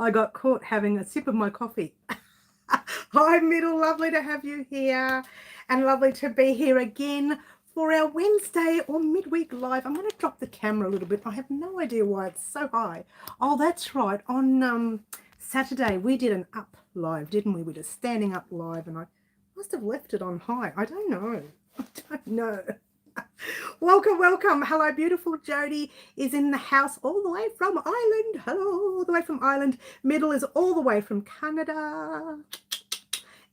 I got caught having a sip of my coffee. Hi, Middle. Lovely to have you here and lovely to be here again for our Wednesday or midweek live. I'm going to drop the camera a little bit. I have no idea why it's so high. Oh, that's right. On Saturday, we did an up live, didn't we? We did a standing up live and I must have left it on high. I don't know. I don't know. Welcome, welcome. Hello, beautiful Jody is in the house all the way from Ireland. Hello, all the way from Ireland. Middle is all the way from Canada.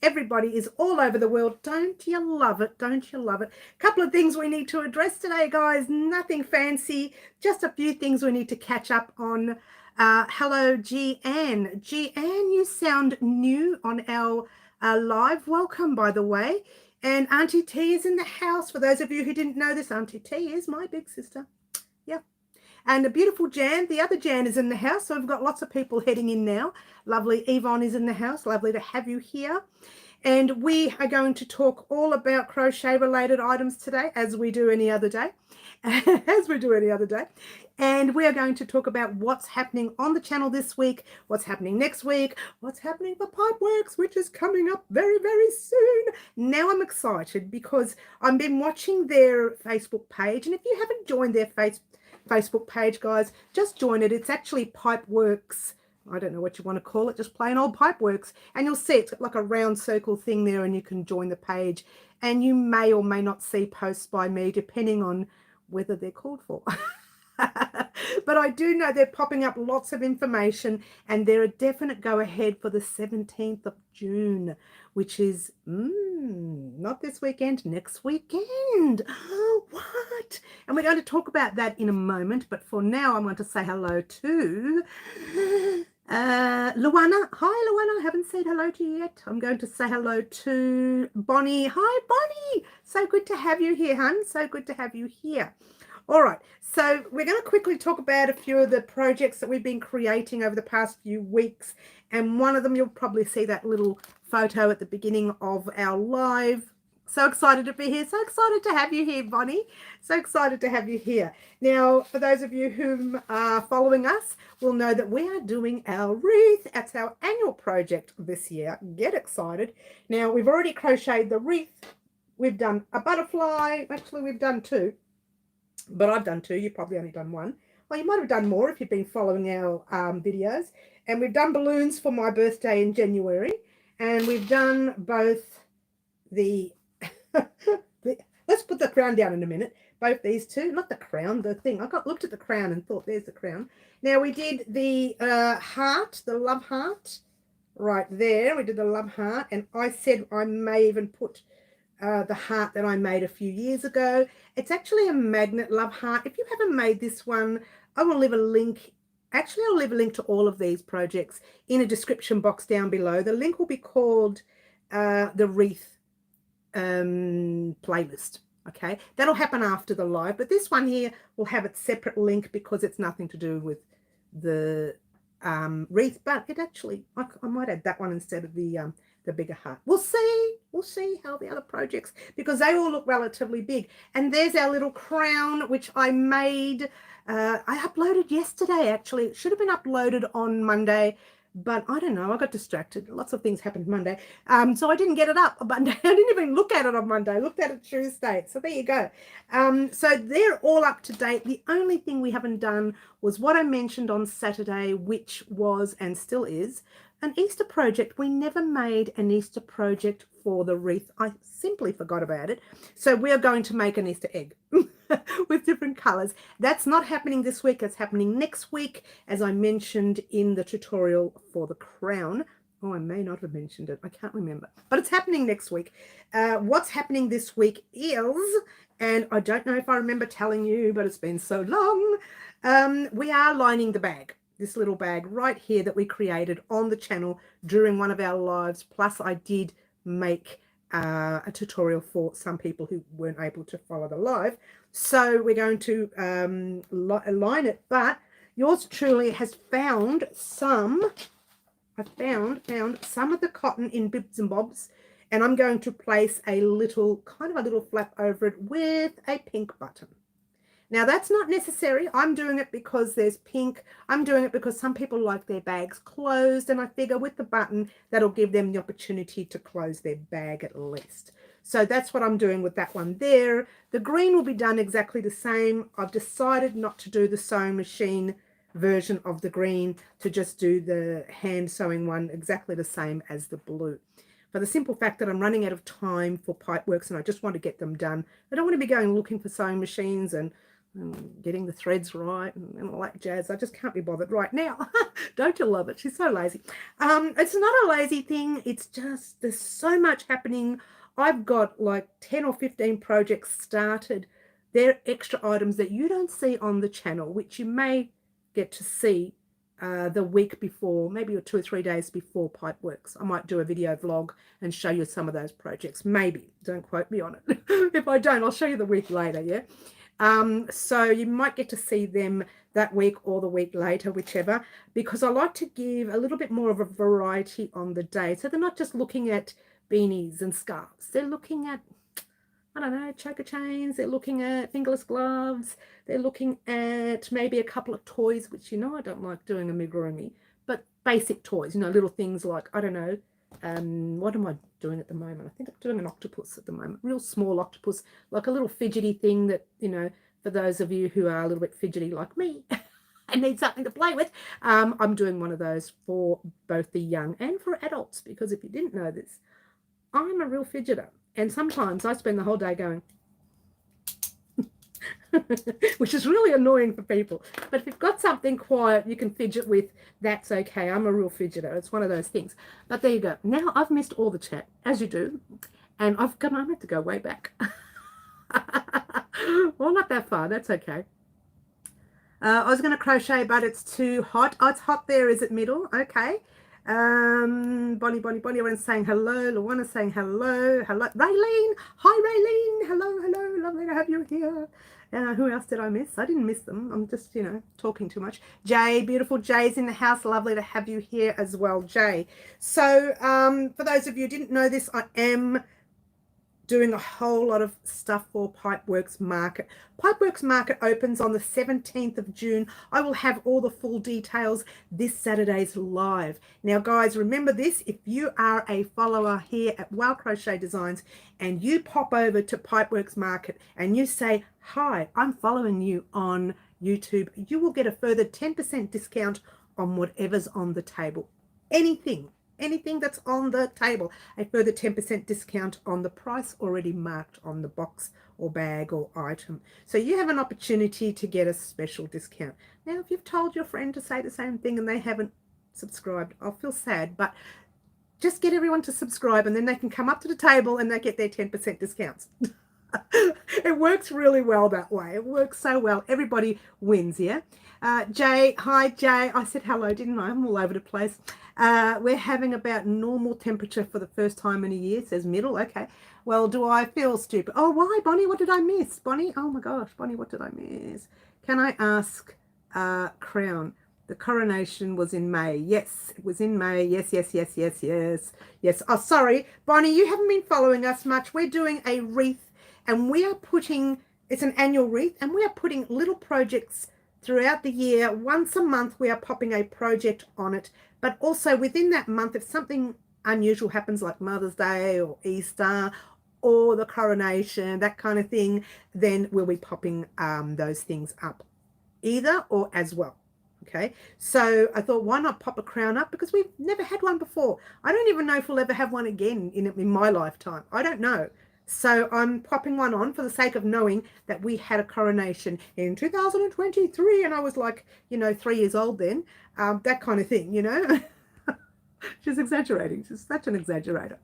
Everybody is all over the world. Don't you love it? Don't you love it? A couple of things we need to address today, guys. Nothing fancy. Just a few things we need to catch up on. Hello, G-Ann. G-Ann, you sound new on our live. Welcome, by the way. And Auntie T is in the house. For those of you who didn't know this, Auntie T is my big sister. Yeah. And the beautiful Jan, the other Jan is in the house. So we've got lots of people heading in now. Lovely Yvonne is in the house. Lovely to have you here. And we are going to talk all about crochet related items today, as we do any other day. As we do any other day. And we are going to talk about what's happening on the channel this week, what's happening next week, what's happening for Pipeworks, which is coming up very, very soon. Now I'm excited because I've been watching their Facebook page. And if you haven't joined their Facebook page, guys, just join it. It's actually Pipeworks. I don't know what you want to call it, just plain old Pipeworks. And you'll see it's got like a round circle thing there and you can join the page. And you may or may not see posts by me, depending on whether they're called for. But I do know they're popping up lots of information and they're a definite go ahead for the 17th of June, which is not this weekend, next weekend. Oh, what? And we're going to talk about that in a moment. But for now, I'm going to say hello to Luana. Hi, Luana. I haven't said hello to you yet. I'm going to say hello to Bonnie. Hi, Bonnie. So good to have you here, hun. So good to have you here. All right, so we're going to quickly talk about a few of the projects that we've been creating over the past few weeks. And one of them, you'll probably see that little photo at the beginning of our live. So excited to be here. So excited to have you here, Bonnie. So excited to have you here. Now, for those of you who are following us, will know that we are doing our wreath. That's our annual project this year. Get excited. Now, we've already crocheted the wreath. We've done a butterfly. Actually, we've done two. But I've done two. You've probably only done one. Well, you might have done more if you've been following our videos. And we've done balloons for my birthday in January. And we've done both the... let's put the crown down in a minute. Both these two. Not the crown, the thing. I looked at the crown and thought, there's the crown. Now, we did the heart, the love heart. Right there. We did the love heart. And I said I may even put... the heart that I made a few years ago. It's actually a magnet love heart. If you haven't made this one, I will leave a link. Actually, I'll leave a link to all of these projects in a description box down below. The link will be called the wreath playlist. Okay, that'll happen after the live, but this one here will have its separate link because it's nothing to do with the wreath, but it actually, I might add that one instead of the bigger heart. We'll see how the other projects, because they all look relatively big. And there's our little crown, which I made. I uploaded yesterday, actually. It should have been uploaded on Monday, but I don't know. I got distracted. Lots of things happened Monday. So I didn't get it up on Monday. I didn't even look at it on Monday. I looked at it Tuesday. So there you go. So they're all up to date. The only thing we haven't done was what I mentioned on Saturday, which was, and still is, an Easter project. We never made an Easter project for the wreath. I simply forgot about it. So we are going to make an Easter egg with different colors. That's not happening this week. It's happening next week, as I mentioned in the tutorial for the crown. Oh, I may not have mentioned it. I can't remember. But it's happening next week. What's happening this week is, and I don't know if I remember telling you, but it's been so long, we are lining the bag. This little bag right here that we created on the channel during one of our lives. Plus I did make a tutorial for some people who weren't able to follow the live. So we're going to line it. But yours truly has found some, I found some of the cotton in bibs and bobs. And I'm going to place a little, kind of a little flap over it with a pink button. Now, that's not necessary. I'm doing it because there's pink. I'm doing it because some people like their bags closed, and I figure with the button, that'll give them the opportunity to close their bag at least. So that's what I'm doing with that one there. The green will be done exactly the same. I've decided not to do the sewing machine version of the green, to just do the hand sewing one exactly the same as the blue. For the simple fact that I'm running out of time for Pipeworks and I just want to get them done. I don't want to be going looking for sewing machines and getting the threads right and all that jazz. I just can't be bothered right now. Don't you love it? She's so lazy. It's not a lazy thing. It's just there's so much happening. I've got like 10 or 15 projects started. They're extra items that you don't see on the channel, which you may get to see the week before, maybe 2 or 3 days before Pipeworks. I might do a video vlog and show you some of those projects. Maybe. Don't quote me on it. If I don't, I'll show you the week later, yeah? So you might get to see them that week or the week later, whichever, because I like to give a little bit more of a variety on the day. So they're not just looking at beanies and scarves. They're looking at, I don't know, choker chains. They're looking at fingerless gloves. They're looking at maybe a couple of toys, which, you know, I don't like doing amigurumi, but basic toys, you know, little things like, I don't know, what am I doing at the moment? I think I'm doing an octopus at the moment, real small octopus, like a little fidgety thing that, you know, for those of you who are a little bit fidgety like me and need something to play with, I'm doing one of those for both the young and for adults, because if you didn't know this, I'm a real fidgeter, and sometimes I spend the whole day going which is really annoying for people. But if you've got something quiet you can fidget with, that's okay. I'm a real fidgeter. It's one of those things. But there you go. Now I've missed all the chat, as you do, and I meant to go way back. Well, not that far. That's okay. I was going to crochet, but it's too hot. Oh, it's hot there. Is it middle? Okay. Bonnie, everyone's saying hello. Luana's saying hello. Raylene. Hi, Raylene. Hello. Lovely to have you here. Who else did I miss? I didn't miss them. I'm just, you know, talking too much. Jay, beautiful Jay's in the house. Lovely to have you here as well, Jay. So, for those of you who didn't know this, I am doing a whole lot of stuff for Pipeworks Market. Pipeworks Market opens on the 17th of June. I will have all the full details this Saturday's live. Now, guys, remember this. If you are a follower here at Wow Crochet Designs and you pop over to Pipeworks Market and you say, hi, I'm following you on YouTube, you will get a further 10% discount on whatever's on the table. Anything that's on the table, a further 10% discount on the price already marked on the box or bag or item. So you have an opportunity to get a special discount. Now, if you've told your friend to say the same thing and they haven't subscribed, I'll feel sad, but just get everyone to subscribe and then they can come up to the table and they get their 10% discounts. It works really well that way. It works so well. Everybody wins, yeah? Jay, hi Jay. I said hello, didn't I? I'm all over the place. We're having about normal temperature for the first time in a year, says middle. Okay. Well, do I feel stupid? Oh, why, Bonnie? What did I miss? Bonnie? Oh my gosh, Bonnie, what did I miss? Can I ask Crown? The coronation was in May. Yes, it was in May. Yes. Oh, sorry. Bonnie, you haven't been following us much. We're doing a wreath and we are putting, it's an annual wreath, and we are putting little projects throughout the year. Once a month, we are popping a project on it. But also within that month, if something unusual happens like Mother's Day or Easter or the coronation, that kind of thing, then we'll be popping those things up either or as well. Okay, so I thought, why not pop a crown up? Because we've never had one before. I don't even know if we'll ever have one again in my lifetime. I don't know. So I'm popping one on for the sake of knowing that we had a coronation in 2023 and I was like, you know, 3 years old then, that kind of thing, you know. She's exaggerating. She's such an exaggerator.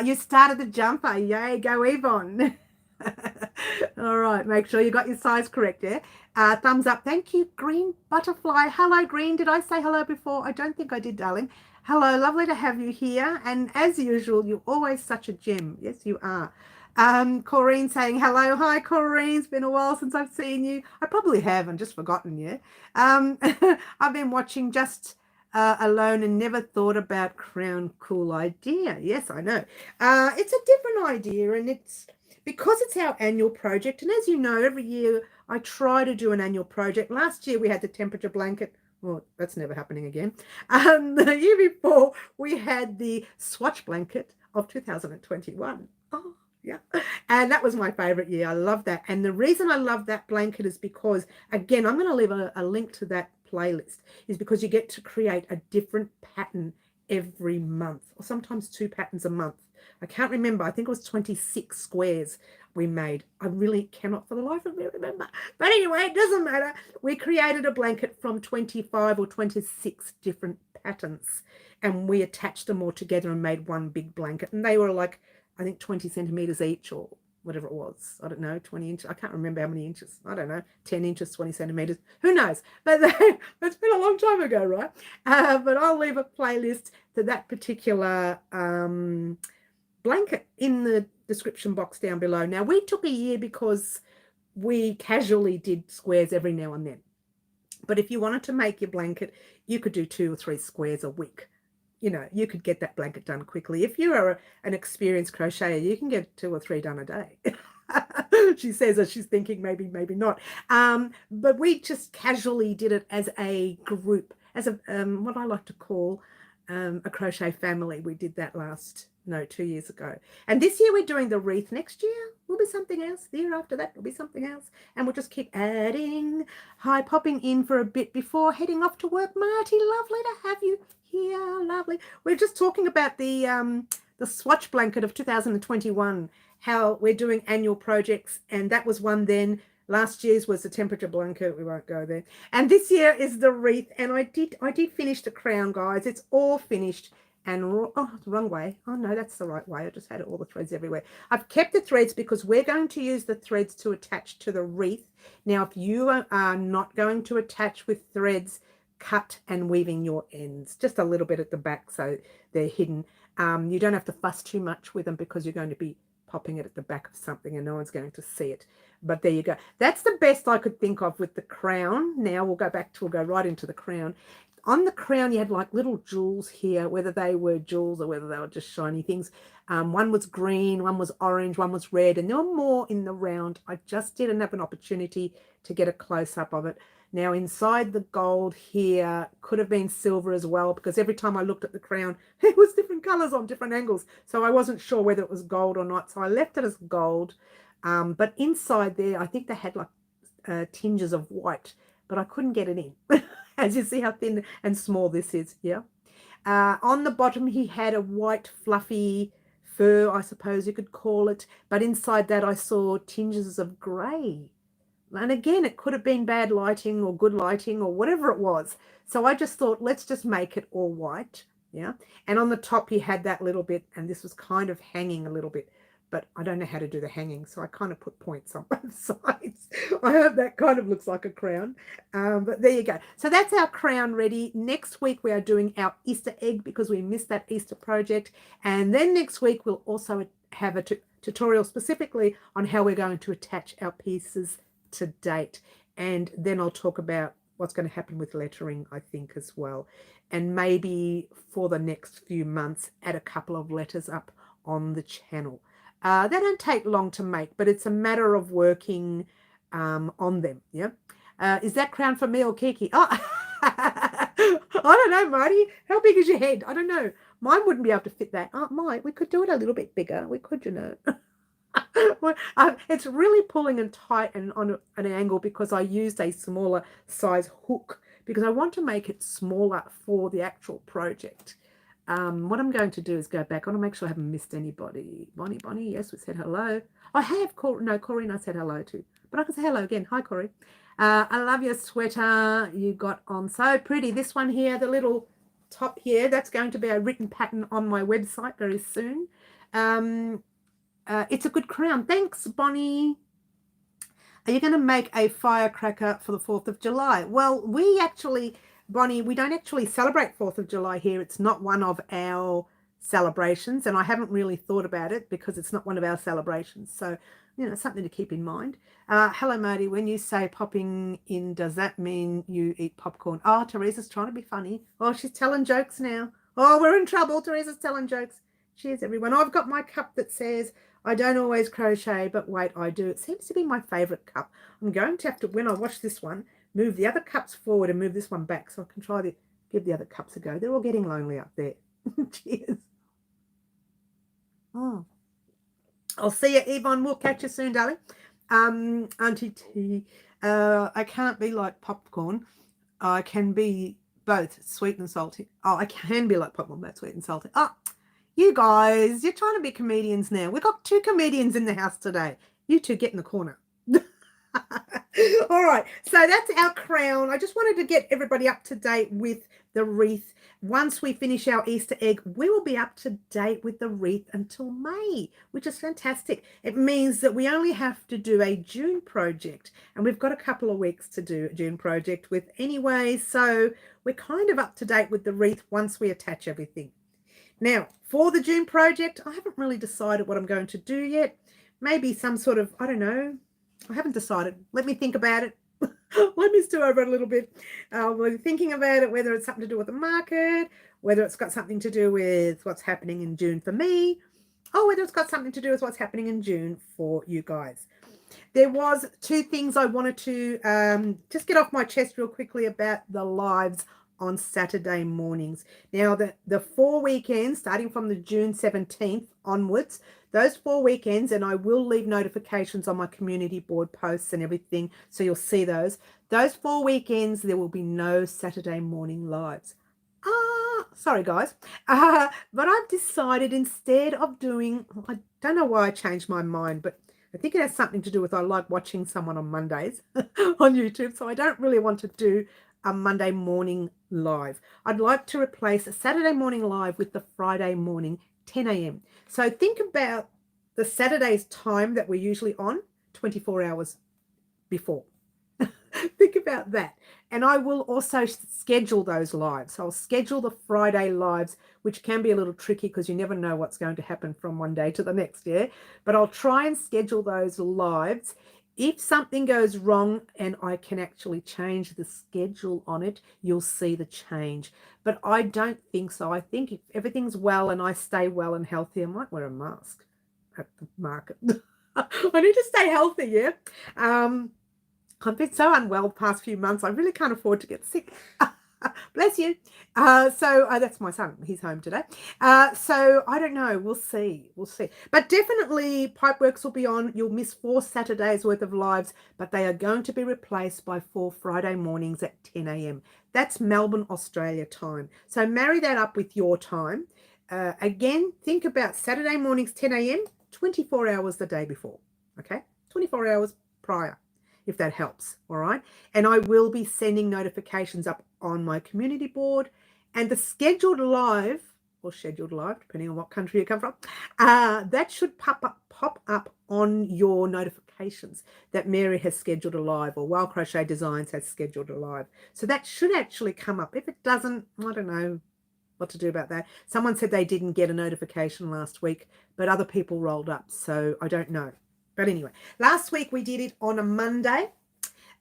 You started the jumper. Yay, go Yvonne. All right, make sure you got your size correct, yeah? Thumbs up. Thank you, Green Butterfly. Hello, Green. Did I say hello before? I don't think I did, darling. Hello, lovely to have you here. And as usual, you're always such a gem. Yes, you are. Corrine saying hello. Hi, Corrine. It's been a while since I've seen you. I probably have and just forgotten you. I've been watching just alone and never thought about crown. Cool idea. Yes, I know. It's a different idea and it's because it's our annual project, and as you know, every year I try to do an annual project. Last year we had the temperature blanket. Well, that's never happening again. The year before we had the swatch blanket of 2021. Oh, yeah. And that was my favorite year. I love that. And the reason I love that blanket is because, again, I'm going to leave a link to that playlist, is because you get to create a different pattern every month, or sometimes 2 patterns a month. I can't remember. I think it was 26 squares we made. I really cannot for the life of me remember. But anyway, it doesn't matter. We created a blanket from 25 or 26 different patterns, and we attached them all together and made one big blanket. And they were like, I think 20 centimeters each, or whatever it was. I don't know, 20 inches. I can't remember how many inches. I don't know, 10 inches, 20 centimeters. Who knows? But that's been a long time ago, right? But I'll leave a playlist to that particular blanket in the description box down below. Now, we took a year because we casually did squares every now and then. But if you wanted to make your blanket, you could do 2 or 3 squares a week. You know, you could get that blanket done quickly. If you are an experienced crocheter, you can get 2 or 3 done a day. She says as she's thinking maybe not. But we just casually did it as a group, as a what I like to call a crochet family. We did that 2 years ago. And this year we're doing the wreath. Next year will be something else. The year after that will be something else. And we'll just keep adding. Hi, popping in for a bit before heading off to work. Marty, lovely to have you here. Lovely. We're just talking about the swatch blanket of 2021, how we're doing annual projects. And that was one then. Last year's was the temperature blanket. We won't go there. And this year is the wreath. And I did finish the crown, guys. It's all finished. And oh, the wrong way. Oh no, that's the right way. I just had all the threads everywhere. I've kept the threads because we're going to use the threads to attach to the wreath. Now, if you are not going to attach with threads, cut and weaving your ends just a little bit at the back so they're hidden. You don't have to fuss too much with them because you're going to be popping it at the back of something and no one's going to see it. But there you go. That's the best I could think of with the crown. Now we'll go right into the crown. On the crown, you had like little jewels here, whether they were jewels or whether they were just shiny things. One was green, one was orange, one was red, and there were more in the round. I just didn't have an opportunity to get a close-up of it. Now, inside the gold here could have been silver as well, because every time I looked at the crown, it was different colors on different angles. So I wasn't sure whether it was gold or not. So I left it as gold. But inside there, I think they had like tinges of white, but I couldn't get it in. As you see how thin and small this is, yeah. On the bottom, he had a white fluffy fur, I suppose you could call it. But inside that, I saw tinges of grey. And again, it could have been bad lighting or good lighting or whatever it was. So I just thought, let's just make it all white, yeah. And on the top, he had that little bit, and this was kind of hanging a little bit. But I don't know how to do the hanging, so I kind of put points on both sides. I hope that kind of looks like a crown. But there you go. So that's our crown ready. Next week, we are doing our Easter egg because we missed that Easter project. And then next week, we'll also have a tutorial specifically on how we're going to attach our pieces to date. And then I'll talk about what's going to happen with lettering, I think, as well. And maybe for the next few months, add a couple of letters up on the channel. They don't take long to make, but it's a matter of working on them. Yeah. Is that crown for me or Kiki? Oh, I don't know, Marty. How big is your head? I don't know. Mine wouldn't be able to fit that. Oh, it might. We could do it a little bit bigger. We could, you know. It's really pulling and tight and on an angle because I used a smaller size hook because I want to make it smaller for the actual project. What I'm going to do is go back. I want to make sure I haven't missed anybody. Bonnie, yes, we said hello. I have Corinne I said hello to. But I can say hello again. Hi, Corey. I love your sweater you got on. So pretty. This one here, the little top here, that's going to be a written pattern on my website very soon. It's a good crown. Thanks, Bonnie. Are you going to make a firecracker for the 4th of July? Well, Bonnie, we don't actually celebrate 4th of July here. It's not one of our celebrations, and I haven't really thought about it because it's not one of our celebrations. So, you know, something to keep in mind. Hello, Marty. When you say popping in, does that mean you eat popcorn? Oh, Teresa's trying to be funny. Oh, she's telling jokes now. Oh, we're in trouble. Teresa's telling jokes. Cheers, everyone. I've got my cup that says, I don't always crochet, but wait, I do. It seems to be my favorite cup. I'm going to have to, when I wash this one, move the other cups forward and move this one back so I can try to give the other cups a go. They're all getting lonely up there. Cheers. Oh. I'll see you, Yvonne. We'll catch you soon, darling. Auntie T, I can't be like popcorn. I can be both sweet and salty. Oh, I can be like popcorn, both sweet and salty. Oh, you guys, you're trying to be comedians now. We've got 2 comedians in the house today. You two get in the corner. All right, so that's our crown. I just wanted to get everybody up to date with the wreath. Once we finish our Easter egg, we will be up to date with the wreath until May, which is fantastic. It means that we only have to do a June project, and we've got a couple of weeks to do a June project with anyway, so we're kind of up to date with the wreath once we attach everything. Now, for the June project, I haven't really decided what I'm going to do yet. Maybe some sort of, I don't know, I haven't decided. Let me think about it. Let me stew over it a little bit. We're thinking about it, whether it's something to do with the market, whether it's got something to do with what's happening in June for me, or whether it's got something to do with what's happening in June for you guys. There was 2 things I wanted to just get off my chest real quickly about the lives on Saturday mornings. Now, the 4 weekends, starting from the June 17th onwards, those 4 weekends, and I will leave notifications on my community board posts and everything, so you'll see those. Those 4 weekends, there will be no Saturday morning lives. Sorry, guys. But I've decided instead of doing, I don't know why I changed my mind, but I think it has something to do with I like watching someone on Mondays on YouTube, so I don't really want to do a Monday morning live. I'd like to replace a Saturday morning live with the Friday morning 10 a.m. So think about the Saturday's time that we're usually on 24 hours before. Think about that. And I will also schedule those lives. So I'll schedule the Friday lives, which can be a little tricky because you never know what's going to happen from one day to the next, yeah? But I'll try and schedule those lives. If something goes wrong and I can actually change the schedule on it, you'll see the change. But I don't think so. I think if everything's well and I stay well and healthy, I might wear a mask at the market. I need to stay healthy, yeah? I've been so unwell the past few months. I really can't afford to get sick. Bless you. So that's my son. He's home today. So I don't know. We'll see. We'll see. But definitely Pipeworks will be on. You'll miss 4 Saturdays worth of lives, but they are going to be replaced by 4 Friday mornings at 10 a.m. That's Melbourne, Australia time. So marry that up with your time. Again, think about Saturday mornings, 10 a.m., 24 hours the day before. Okay? 24 hours prior, if that helps, all right? And I will be sending notifications up on my community board, and the scheduled live, or scheduled live, depending on what country you come from, that should pop up on your notifications that Mary has scheduled a live, or Wild Crochet Designs has scheduled a live. So that should actually come up. If it doesn't, I don't know what to do about that. Someone said they didn't get a notification last week, but other people rolled up, so I don't know. But anyway, last week we did it on a Monday,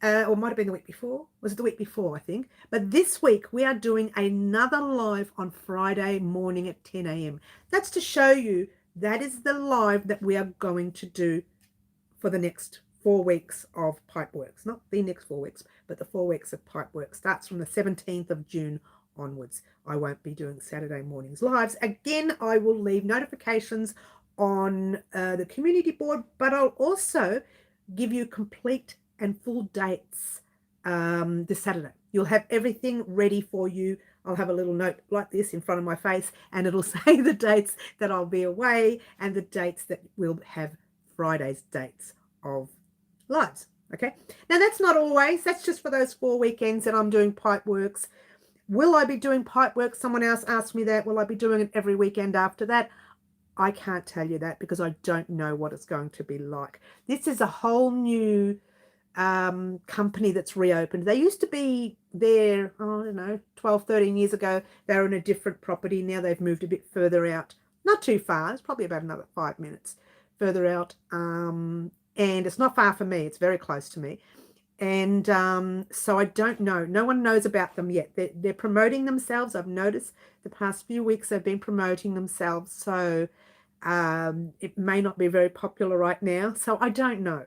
or might have been the week before. Was it the week before, I think? But this week we are doing another live on Friday morning at 10 a.m. That's to show you that is the live that we are going to do for the next 4 weeks of Pipeworks. Not the next 4 weeks, but the 4 weeks of Pipeworks. Starts from the 17th of June onwards. I won't be doing Saturday mornings lives. Again, I will leave notifications on the community board, but I'll also give you complete and full dates this Saturday. You'll have everything ready for you. I'll have a little note like this in front of my face, and it'll say the dates that I'll be away and the dates that we'll have Friday's dates of lives. Okay, now that's not always, that's just for those 4 weekends that I'm doing Pipeworks. Will I be doing Pipeworks? Someone else asked me that. Will I be doing it every weekend after that? I can't tell you that because I don't know what it's going to be like. This is a whole new company that's reopened. They used to be there, oh, I don't know, 12, 13 years ago. They were in a different property. Now they've moved a bit further out. Not too far. It's probably about another 5 minutes further out. And it's not far from me. It's very close to me. And so I don't know. No one knows about them yet. They're promoting themselves. I've noticed the past few weeks they've been promoting themselves. So It may not be very popular right now, so I don't know.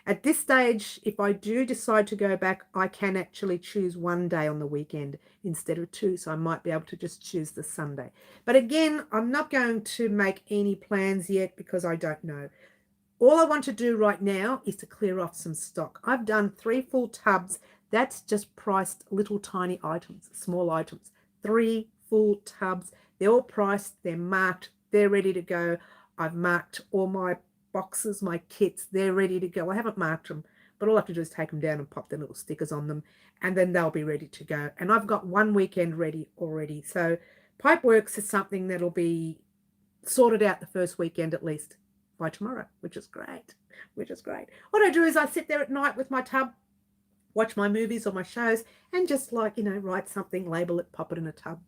At this stage, if I do decide to go back, I can actually choose one day on the weekend instead of two, so I might be able to just choose the Sunday. But again, I'm not going to make any plans yet because I don't know. All I want to do right now is to clear off some stock. I've done 3 full tubs. That's just priced little tiny items, small items. 3 full tubs. They're all priced, they're marked, they're ready to go. I've marked all my boxes, my kits, they're ready to go. I haven't marked them, but all I have to do is take them down and pop the little stickers on them, and then they'll be ready to go. And I've got one weekend ready already. So Pipeworks is something that'll be sorted out the first weekend at least by tomorrow, which is great, which is great. What I do is I sit there at night with my tub, watch my movies or my shows, and just like, you know, write something, label it, pop it in a tub,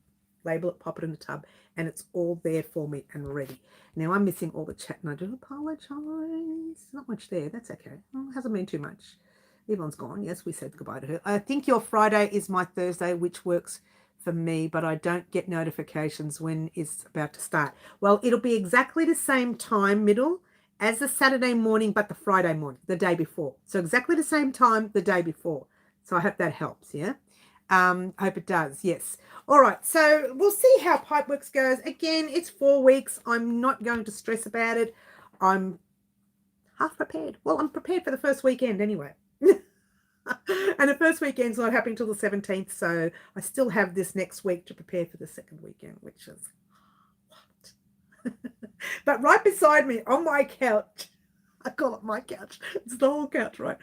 label it, pop it in a tub, and it's all there for me and ready. Now I'm missing all the chat, and I do apologize. Not much there. That's okay. Well, it hasn't been too much. Yvonne's gone. Yes, we said goodbye to her. I think your Friday is my Thursday, which works for me, but I don't get notifications when it's about to start. Well, it'll be exactly the same time, middle, as the Saturday morning, but the Friday morning, the day before. So exactly the same time the day before. So I hope that helps, yeah? I hope it does, yes. All right, so we'll see how Pipeworks goes. Again, it's 4 weeks. I'm not going to stress about it. I'm half prepared. Well, I'm prepared for the first weekend anyway. And the first weekend's not happening till the 17th, so I still have this next week to prepare for the second weekend, which is what? But right beside me on my couch, I call it my couch. It's the whole couch, right?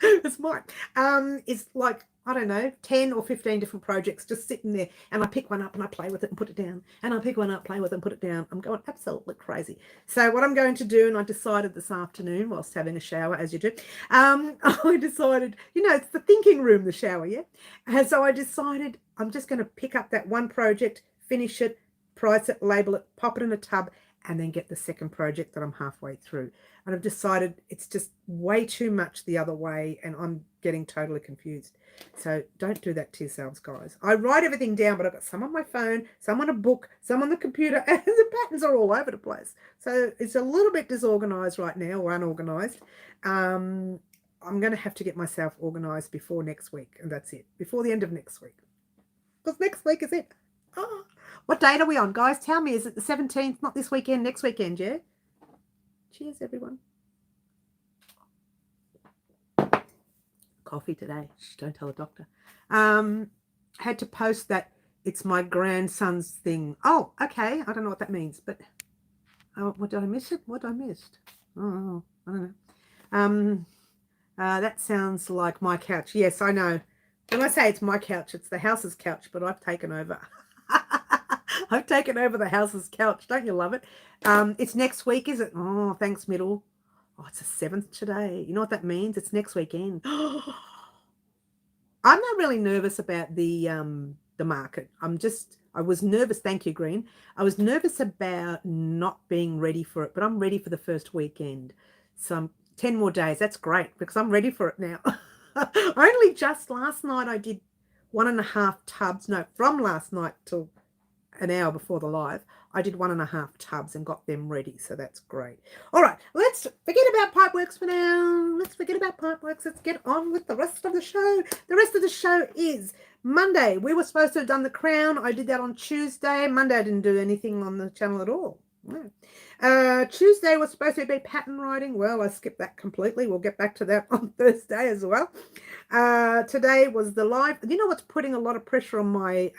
It's mine. It's like, I don't know, 10 or 15 different projects just sitting there, and I pick one up and I play with it and put it down, and I pick one up, play with it and put it down. I'm going absolutely crazy. So what I'm going to do, and I decided this afternoon whilst having a shower, as you do, I decided, you know, it's the thinking room, the shower, yeah? And so I decided I'm just going to pick up that one project, finish it, price it, label it, pop it in a tub, and then get the second project that I'm halfway through. And I've decided it's just way too much the other way, and I'm getting totally confused. So don't do that to yourselves, guys. I write everything down, but I've got some on my phone, some on a book, some on the computer, and the patterns are all over the place. So it's a little bit disorganized right now, or unorganized. I'm going to have to get myself organized before next week, and that's it, before the end of next week. Because next week is it. Oh, what date are we on, guys? Tell me, is it the 17th? Not this weekend, next weekend, yeah? Cheers, everyone. Coffee today. Shh, don't tell the doctor. Had to post that it's my grandson's thing. Oh, okay. I don't know what that means, but what did I miss it? What I missed? Oh, I don't know. That sounds like my couch. Yes, I know. When I say it's my couch, it's the house's couch, but I've taken over. I've taken over the house's couch. Don't you love it? It's next week, is it? Oh, thanks, middle. Oh, it's the 7th today. You know what that means? It's next weekend. I'm not really nervous about the market. I was nervous. Thank you, Green. I was nervous about not being ready for it, but I'm ready for the first weekend. So 10 more days. That's great because I'm ready for it now. Only just last night I did 1.5 tubs. No, from last night till an hour before the live, I did 1.5 tubs and got them ready. So that's great. All right, let's forget about Pipeworks for now. Let's forget about Pipeworks. Let's get on with the rest of the show. The rest of the show is Monday. We were supposed to have done the crown. I did that on Tuesday. Monday I didn't do anything on the channel at all. No. Tuesday was supposed to be pattern writing. Well, I skipped that completely. We'll get back to that on Thursday as well. Today was the live. You know what's putting a lot of pressure on my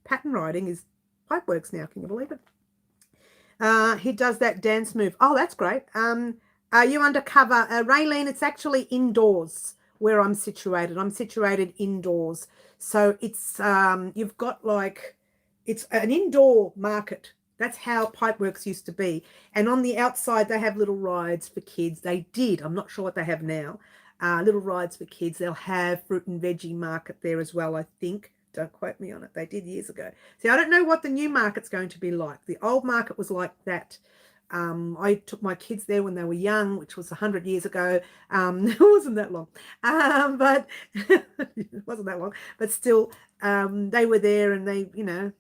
pattern writing is Pipeworks now. Can you believe it? He does that dance move. Oh, that's great. Are you undercover? Raylene, it's actually indoors where I'm situated. I'm situated indoors. So it's, you've got like, it's an indoor market. That's how Pipeworks used to be. And on the outside, they have little rides for kids. They did. I'm not sure what they have now. Little rides for kids. They'll have fruit and veggie market there as well, I think. Don't quote me on it. They did years ago. See, I don't know what the new market's going to be like. The old market was like that. I took my kids there when they were young, which was 100 years ago. It wasn't that long, but it wasn't that long. But still, they were there, and they, you know,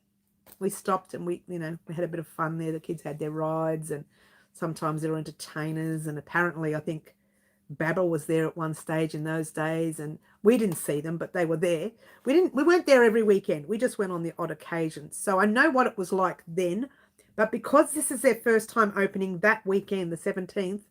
we stopped and we had a bit of fun there. The kids had their rides, and sometimes there were entertainers, and apparently I think Babel was there at one stage in those days, and we didn't see them, but they were there. We weren't there every weekend. We just went on the odd occasion. So I know what it was like then, but because this is their first time opening that weekend, the 17th,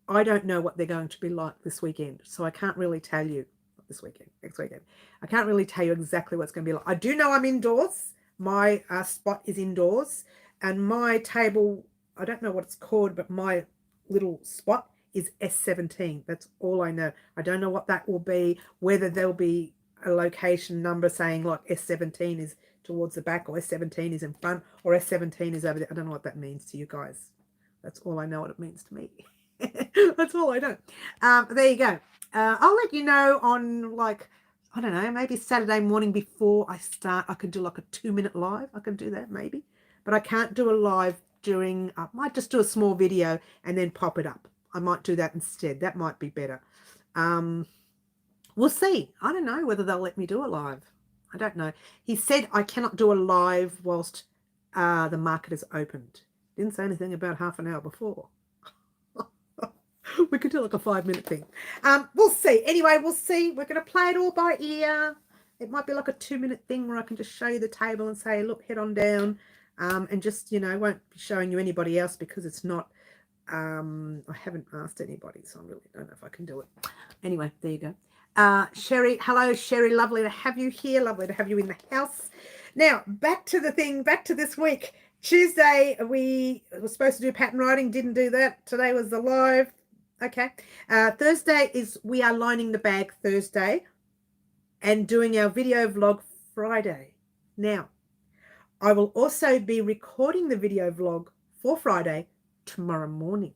I don't know what they're going to be like this weekend. So I can't really tell you this weekend, next weekend. I can't really tell you exactly what it's going to be like. I do know I'm indoors. My spot is indoors, and my table, I don't know what it's called, but my little spot is S17. That's all I know. I don't know what that will be, whether there'll be a location number saying like S17 is towards the back, or S17 is in front, or S17 is over there. I don't know what that means to you guys. That's all I know what it means to me. That's all I know. There you go. I'll let you know on, like, I don't know, maybe Saturday morning before I start. I could do like a 2-minute live. I can do that maybe, but I can't do a live during. I might just do a small video and then pop it up. I might do that instead. That might be better. We'll see. I don't know whether they'll let me do a live. I don't know. He said I cannot do a live whilst the market is opened. Didn't say anything about half an hour before. We could do like a 5-minute thing. We'll see. Anyway, we'll see. We're going to play it all by ear. It might be like a 2-minute thing where I can just show you the table and say, look, head on down. And just, won't be showing you anybody else because it's not, I haven't asked anybody, so I really don't know if I can do it. Anyway, there you go. Sherry, hello, Sherry. Lovely to have you here. Lovely to have you in the house. Now, back to the thing, back to this week. Tuesday, we were supposed to do pattern writing. Didn't do that. Today was the live. Okay. Thursday is we are lining the bag Thursday and doing our video vlog Friday. Now, I will also be recording the video vlog for Friday tomorrow morning.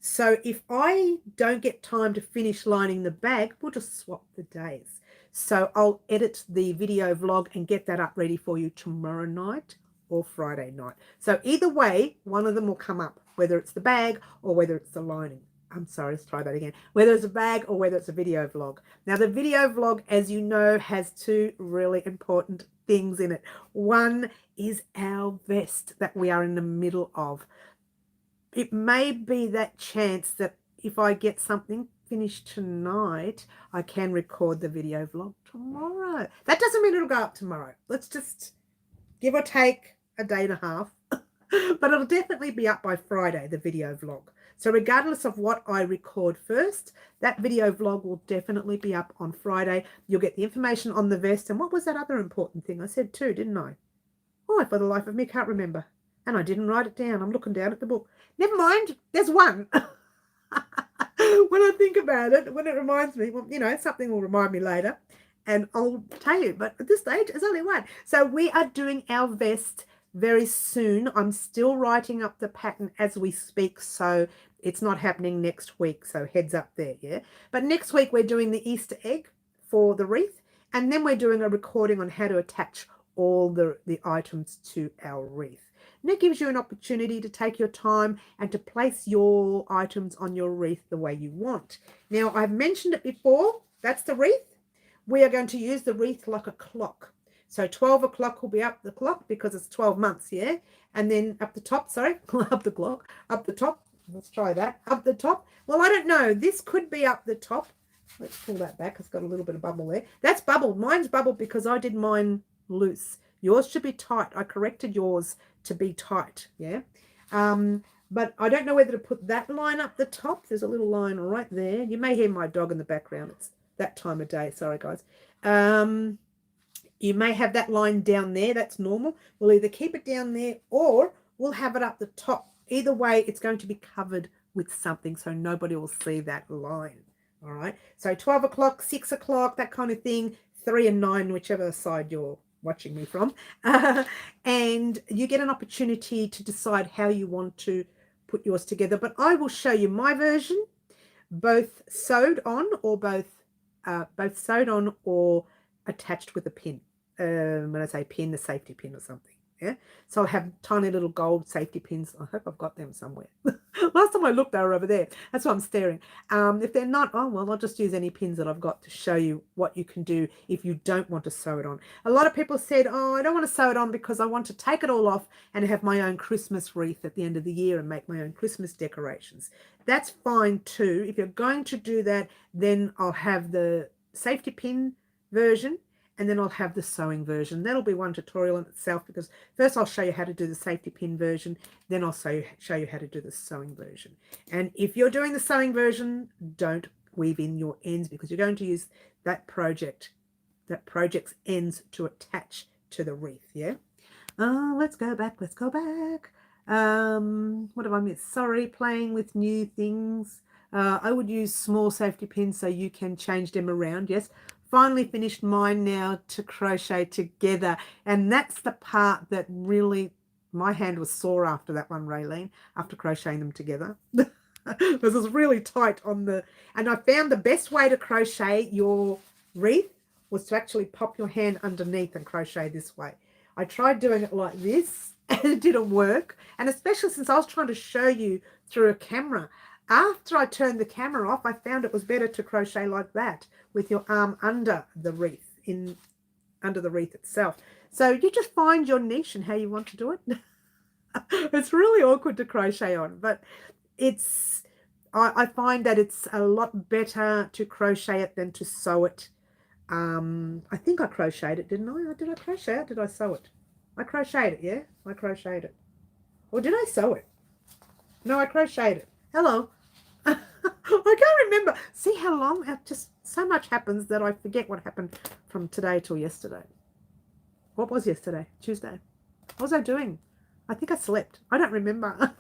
So if I don't get time to finish lining the bag, we'll just swap the days. So I'll edit the video vlog and get that up ready for you tomorrow night or Friday night. So either way, one of them will come up, whether it's the bag or whether it's the lining. I'm sorry, let's try that again. Whether it's a bag or whether it's a video vlog. Now, the video vlog, as you know, has 2 really important things in it. One is our vest that we are in the middle of. It may be that chance that if I get something finished tonight, I can record the video vlog tomorrow. That doesn't mean it'll go up tomorrow. Let's just give or take a day and a half. But it'll definitely be up by Friday, the video vlog. So regardless of what I record first, that video vlog will definitely be up on Friday. You'll get the information on the vest. And what was that other important thing? I said 2, didn't I? Oh, for the life of me, can't remember. And I didn't write it down. I'm looking down at the book. Never mind. There's 1. When I think about it, when it reminds me, well, something will remind me later. And I'll tell you. But at this stage, there's only 1. So we are doing our vest very soon. I'm still writing up the pattern as we speak, so it's not happening next week, so heads up there, yeah? But next week we're doing the Easter egg for the wreath, and then we're doing a recording on how to attach all the items to our wreath. And it gives you an opportunity to take your time and to place your items on your wreath the way you want. Now, I've mentioned it before, that's the wreath. We are going to use the wreath like a clock. So 12 o'clock will be up the clock because it's 12 months, yeah? And then up the top, sorry, up the clock, up the top. Let's try that. Up the top. Well, I don't know. This could be up the top. Let's pull that back. It's got a little bit of bubble there. That's bubbled. Mine's bubbled because I did mine loose. Yours should be tight. I corrected yours to be tight, yeah? But I don't know whether to put that line up the top. There's a little line right there. You may hear my dog in the background. It's that time of day. Sorry, guys. You may have that line down there. That's normal. We'll either keep it down there or we'll have it up the top. Either way, it's going to be covered with something so nobody will see that line. All right. So 12 o'clock, 6 o'clock, that kind of thing, 3 and 9, whichever side you're watching me from. And you get an opportunity to decide how you want to put yours together. But I will show you my version, both sewed on or both sewed on or attached with a pin. When I say pin, a safety pin or something. Yeah, so I'll have tiny little gold safety pins. I hope I've got them somewhere. Last time I looked, they were over there. That's why I'm staring. If they're not, oh well, I'll just use any pins that I've got to show you what you can do if you don't want to sew it on. A lot of people said, oh, I don't want to sew it on because I want to take it all off and have my own Christmas wreath at the end of the year and make my own Christmas decorations. That's fine too. If you're going to do that, then I'll have the safety pin version, and then I'll have the sewing version. That'll be one tutorial in itself, because first I'll show you how to do the safety pin version, then I'll show you how to do the sewing version. And if you're doing the sewing version, don't weave in your ends, because you're going to use that project's ends to attach to the wreath. Yeah. Let's go back. What have I missed? Sorry, playing with new things. I would use small safety pins so you can change them around. Yes. Finally finished mine now to crochet together, and that's the part that really, my hand was sore after that one, Raylene, after crocheting them together. Because it was really tight on the, and I found the best way to crochet your wreath was to actually pop your hand underneath and crochet this way. I tried doing it like this and it didn't work, and especially since I was trying to show you through a camera. After I turned the camera off, I found it was better to crochet like that, with your arm under the wreath, under the wreath itself. So you just find your niche and how you want to do it. It's really awkward to crochet on, but I find that it's a lot better to crochet it than to sew it. I think I crocheted it, didn't I? Did I crochet it? Did I sew it? I crocheted it, yeah? I crocheted it. Or did I sew it? No, I crocheted it. Hello. I can't remember. See how long? Just so much happens that I forget what happened from today till yesterday. What was yesterday? Tuesday. What was I doing? I think I slept. I don't remember.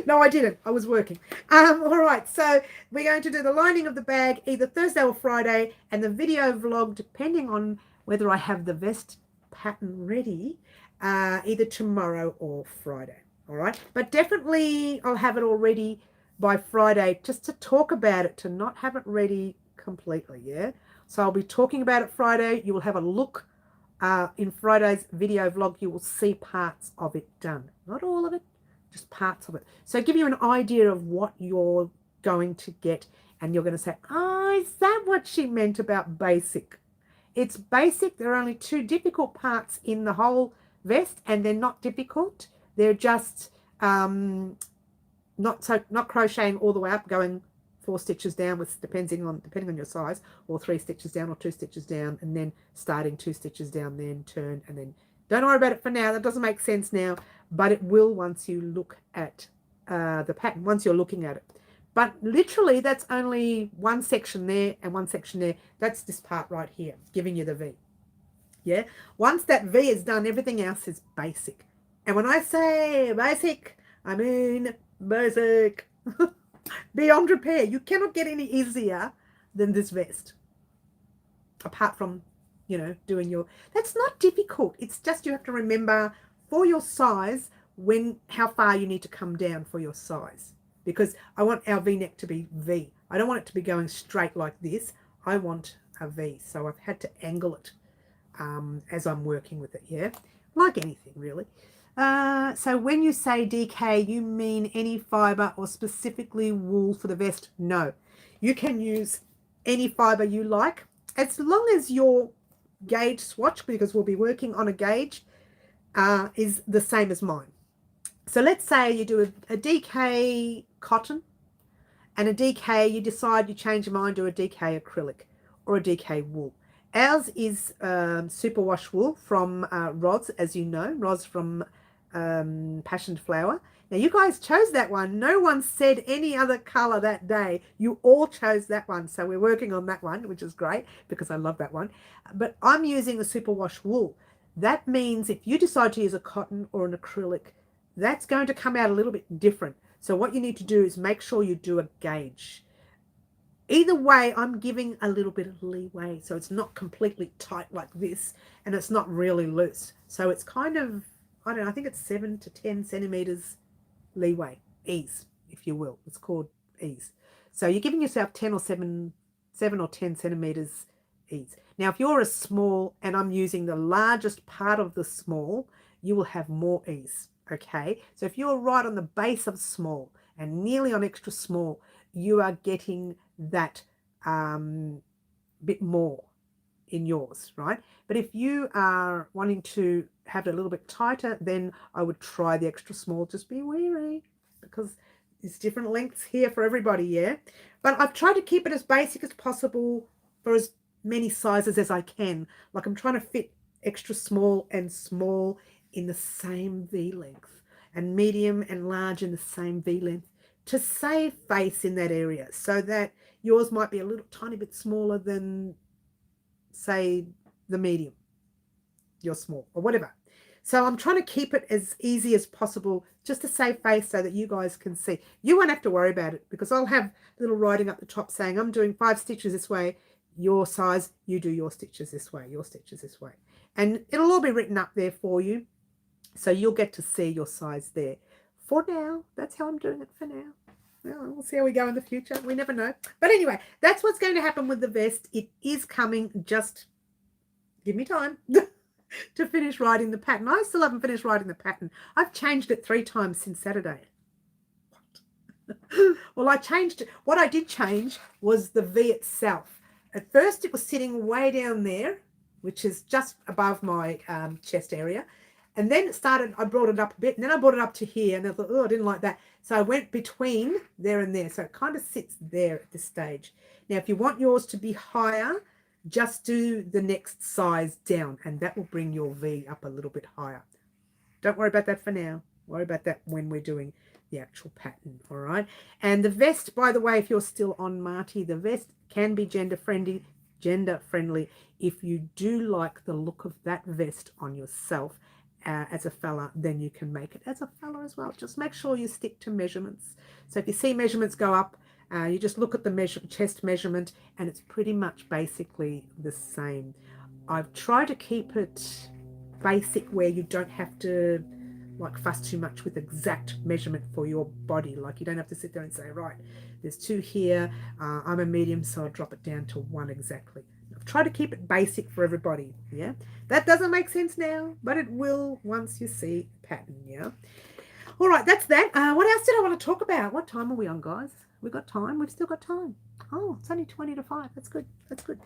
No, I didn't. I was working. All right. So we're going to do the lining of the bag either Thursday or Friday, and the video vlog, depending on whether I have the vest pattern ready, either tomorrow or Friday. All right. But definitely I'll have it all ready by Friday, just to talk about it, to not have it ready completely. Yeah. So I'll be talking about it Friday. You will have a look in Friday's video vlog. You will see parts of it done, not all of it, just parts of it. So give you an idea of what you're going to get, and you're going to say, oh, is that what she meant about basic? It's basic. There are only two difficult parts in the whole vest, and they're not difficult. They're just not crocheting all the way up, going 4 stitches down, with depending on your size, or 3 stitches down or 2 stitches down, and then starting 2 stitches down, then turn, and then don't worry about it for now. That doesn't make sense now, but it will once you look at the pattern, once you're looking at it. But literally that's only one section there and one section there. That's this part right here, giving you the V. Yeah. Once that V is done, everything else is basic. And when I say basic, I mean basic. Beyond repair. You cannot get any easier than this vest. Apart from, you know, doing your, that's not difficult. It's just you have to remember for your size how far you need to come down for your size. Because I want our V-neck to be V. I don't want it to be going straight like this. I want a V. So I've had to angle it as I'm working with it, yeah? Like anything, really. So when you say DK, you mean any fibre or specifically wool for the vest? No. You can use any fibre you like, as long as your gauge swatch, because we'll be working on a gauge, is the same as mine. So let's say you do a DK cotton and a DK, you decide, you change your mind to a DK acrylic or a DK wool. Ours is superwash wool from Roz, as you know, Roz from Passion Flower. Now you guys chose that one. No one said any other color that day. You all chose that one. So we're working on that one, which is great because I love that one. But I'm using a superwash wool. That means if you decide to use a cotton or an acrylic, that's going to come out a little bit different. So what you need to do is make sure you do a gauge. Either way, I'm giving a little bit of leeway. So it's not completely tight like this, and it's not really loose. So it's kind of, I don't know, I think it's 7 to 10 centimeters leeway, ease, if you will. It's called ease. So you're giving yourself 7 or 10 centimeters ease. Now, if you're a small and I'm using the largest part of the small, you will have more ease, okay? So if you're right on the base of small and nearly on extra small, you are getting that bit more in yours, right? But if you are wanting to have it a little bit tighter, then I would try the extra small. Just be wary because there's different lengths here for everybody, yeah? But I've tried to keep it as basic as possible for as many sizes as I can. Like I'm trying to fit extra small and small in the same V length and medium and large in the same V length to save face in that area so that yours might be a little tiny bit smaller than, say, the medium, your small or whatever. So I'm trying to keep it as easy as possible just to save face so that you guys can see. You won't have to worry about it because I'll have little writing up the top saying I'm doing 5 stitches this way, your size, you do your stitches this way, your stitches this way. And it'll all be written up there for you. So you'll get to see your size there. For now, that's how I'm doing it for now. Well, we'll see how we go in the future. We never know. But anyway, that's what's going to happen with the vest. It is coming. Just give me time to finish writing the pattern. I still haven't finished writing the pattern. I've changed it 3 times since Saturday. What? Well, I changed it. What I did change was the V itself. At first, it was sitting way down there, which is just above my chest area. And then it started, I brought it up a bit, and then I brought it up to here, and I thought, oh, I didn't like that. So I went between there and there. So it kind of sits there at this stage. Now, if you want yours to be higher, just do the next size down, and that will bring your V up a little bit higher. Don't worry about that for now. Worry about that when we're doing the actual pattern, all right? And the vest, by the way, if you're still on Marty, the vest can be gender friendly if you do like the look of that vest on yourself. As a fella, then you can make it as a fella as well. Just make sure you stick to measurements. So if you see measurements go up, you just look at the chest measurement, and it's pretty much basically the same. I've tried to keep it basic where you don't have to like fuss too much with exact measurement for your body. Like you don't have to sit there and say, right, there's 2 here. I'm a medium, so I'll drop it down to 1 exactly. Try to keep it basic for everybody, yeah? That doesn't make sense now, but it will once you see the pattern, yeah? All right, that's that. What else did I want to talk about? What time are we on, guys? We've got time. We've still got time. Oh, it's only 20 to 5. That's good. That's good.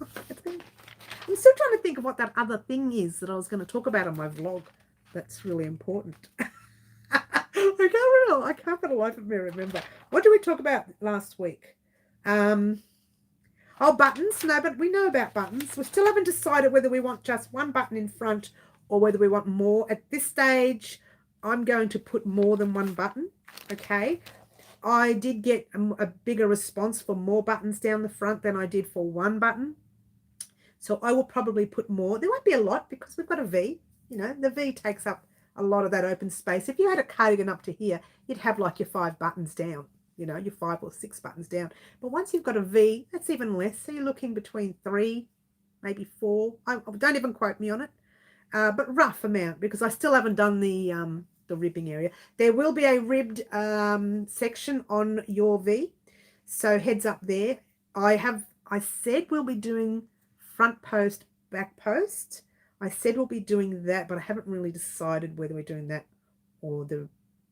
Oh, that's good. I'm still trying to think of what that other thing is that I was going to talk about on my vlog. That's really important. I can't for the life of me remember. What did we talk about last week? Oh, buttons. No, but we know about buttons. We still haven't decided whether we want just 1 button in front or whether we want more. At this stage, I'm going to put more than 1 button, okay? I did get a bigger response for more buttons down the front than I did for 1 button. So I will probably put more. There won't be a lot because we've got a V. You know, the V takes up a lot of that open space. If you had a cardigan up to here, you'd have like your 5 buttons down. You know, your 5 or 6 buttons down. But once you've got a V, that's even less. So you're looking between 3, maybe 4. Don't even quote me on it. But rough amount because I still haven't done the ribbing area. There will be a ribbed section on your V. So heads up there. I said we'll be doing front post, back post. I said we'll be doing that, but I haven't really decided whether we're doing that or the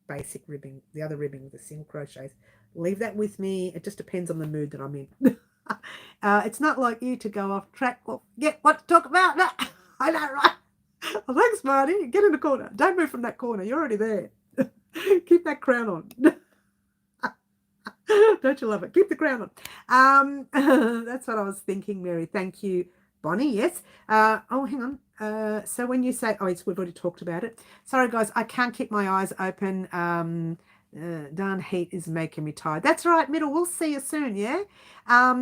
basic ribbing, the other ribbing with the single crochets. Leave that with me. It just depends on the mood that I'm in. It's not like you to go off track or get what to talk about. No. I know, right? Oh, thanks, Marty. Get in the corner. Don't move from that corner. You're already there. Keep that crown on. Don't you love it? Keep the crown on. That's what I was thinking, Mary. Thank you, Bonnie. Yes. Oh, hang on. So when you say, we've already talked about it. Sorry, guys, I can't keep my eyes open. Darn heat is making me tired. That's right, Middle. We'll see you soon, yeah?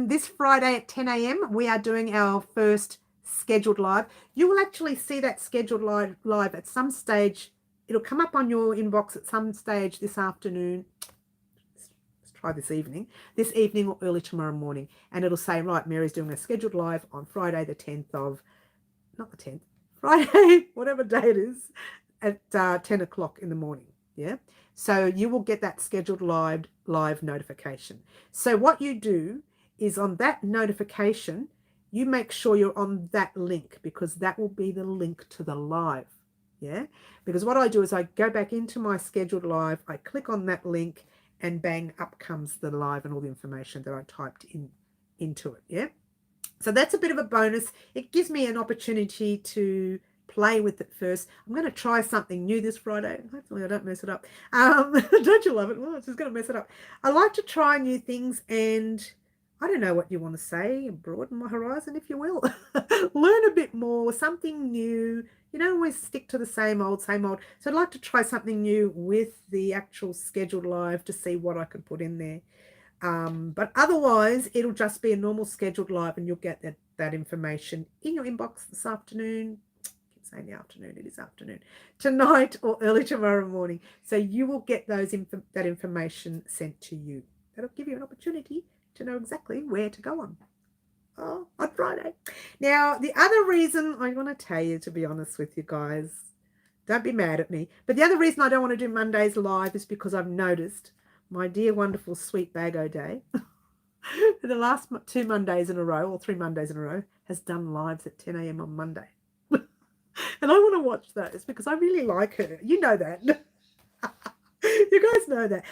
This Friday at 10 a.m., we are doing our first scheduled live. You will actually see that scheduled live at some stage. It'll come up on your inbox at some stage this afternoon. Let's try this evening or early tomorrow morning. And it'll say, right, Mary's doing a scheduled live on Friday the 10th of, not the 10th, Friday, whatever day it is, at 10 o'clock in the morning, yeah? So you will get that scheduled live notification. So what you do is on that notification, you make sure you're on that link, because that will be the link to the live. Yeah, because what I do is I go back into my scheduled live, I click on that link, and bang, up comes the live and all the information that I typed into it. Yeah, so that's a bit of a bonus. It gives me an opportunity to play with it first. I'm going to try something new this Friday. Hopefully I don't mess it up. Don't you love it? Well, it's just going to mess it up. I like to try new things, and I don't know what you want to say, broaden my horizon, if you will. Learn a bit more, something new. You don't always stick to the same old, same old. So I'd like to try something new with the actual scheduled live to see what I can put in there. But otherwise, it'll just be a normal scheduled live, and you'll get that information in your inbox this afternoon. I keep saying the afternoon, it is afternoon. Tonight or early tomorrow morning. So you will get that information sent to you. That'll give you an opportunity to know exactly where to go on Friday. Now, the other reason I want to tell you, to be honest with you guys, don't be mad at me, but the other reason I don't want to do Mondays live is because I've noticed my dear, wonderful, sweet Bago Day, the last 2 Mondays in a row, or 3 Mondays in a row, has done lives at 10 a.m. on Monday. And I want to watch those because I really like her. You know that. You guys know that.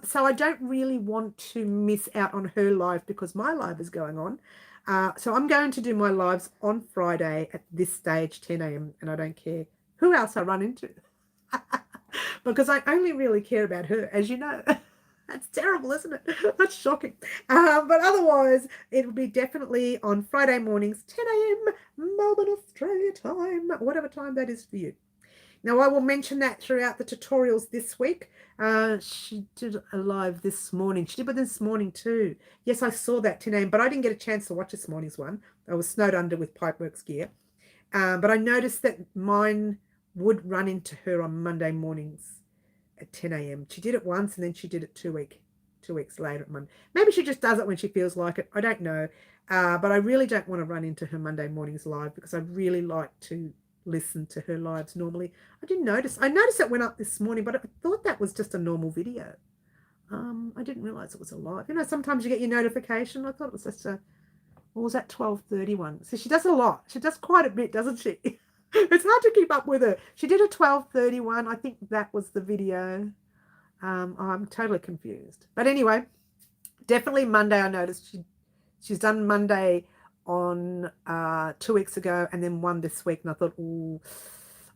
So I don't really want to miss out on her live because my live is going on. So I'm going to do my lives on Friday at this stage, 10 a.m. And I don't care who else I run into. Because I only really care about her, as you know. That's terrible, isn't it? That's shocking. But otherwise, it will be definitely on Friday mornings, 10 a.m. Melbourne, Australia time, whatever time that is for you. Now, I will mention that throughout the tutorials this week. She did a live this morning. She did one this morning too. Yes, I saw that 10 a.m., but I didn't get a chance to watch this morning's one. I was snowed under with Pipeworks gear. But I noticed that mine would run into her on Monday mornings at 10 a.m. She did it once, and then she did it 2 weeks later at Monday. Maybe she just does it when she feels like it. I don't know. But I really don't want to run into her Monday mornings live because I really like to listen to her lives normally. I noticed it went up this morning, but I thought that was just a normal video. I didn't realize it was a live. You know, sometimes you get your notification. I thought it was just what was that, 12:31? So she does a lot. She does quite a bit, doesn't she? It's hard to keep up with her. She did a 12:31. I think that was the video. I'm totally confused. But anyway, definitely Monday. I noticed she's done Monday on 2 weeks ago, and then one this week. And I thought, oh,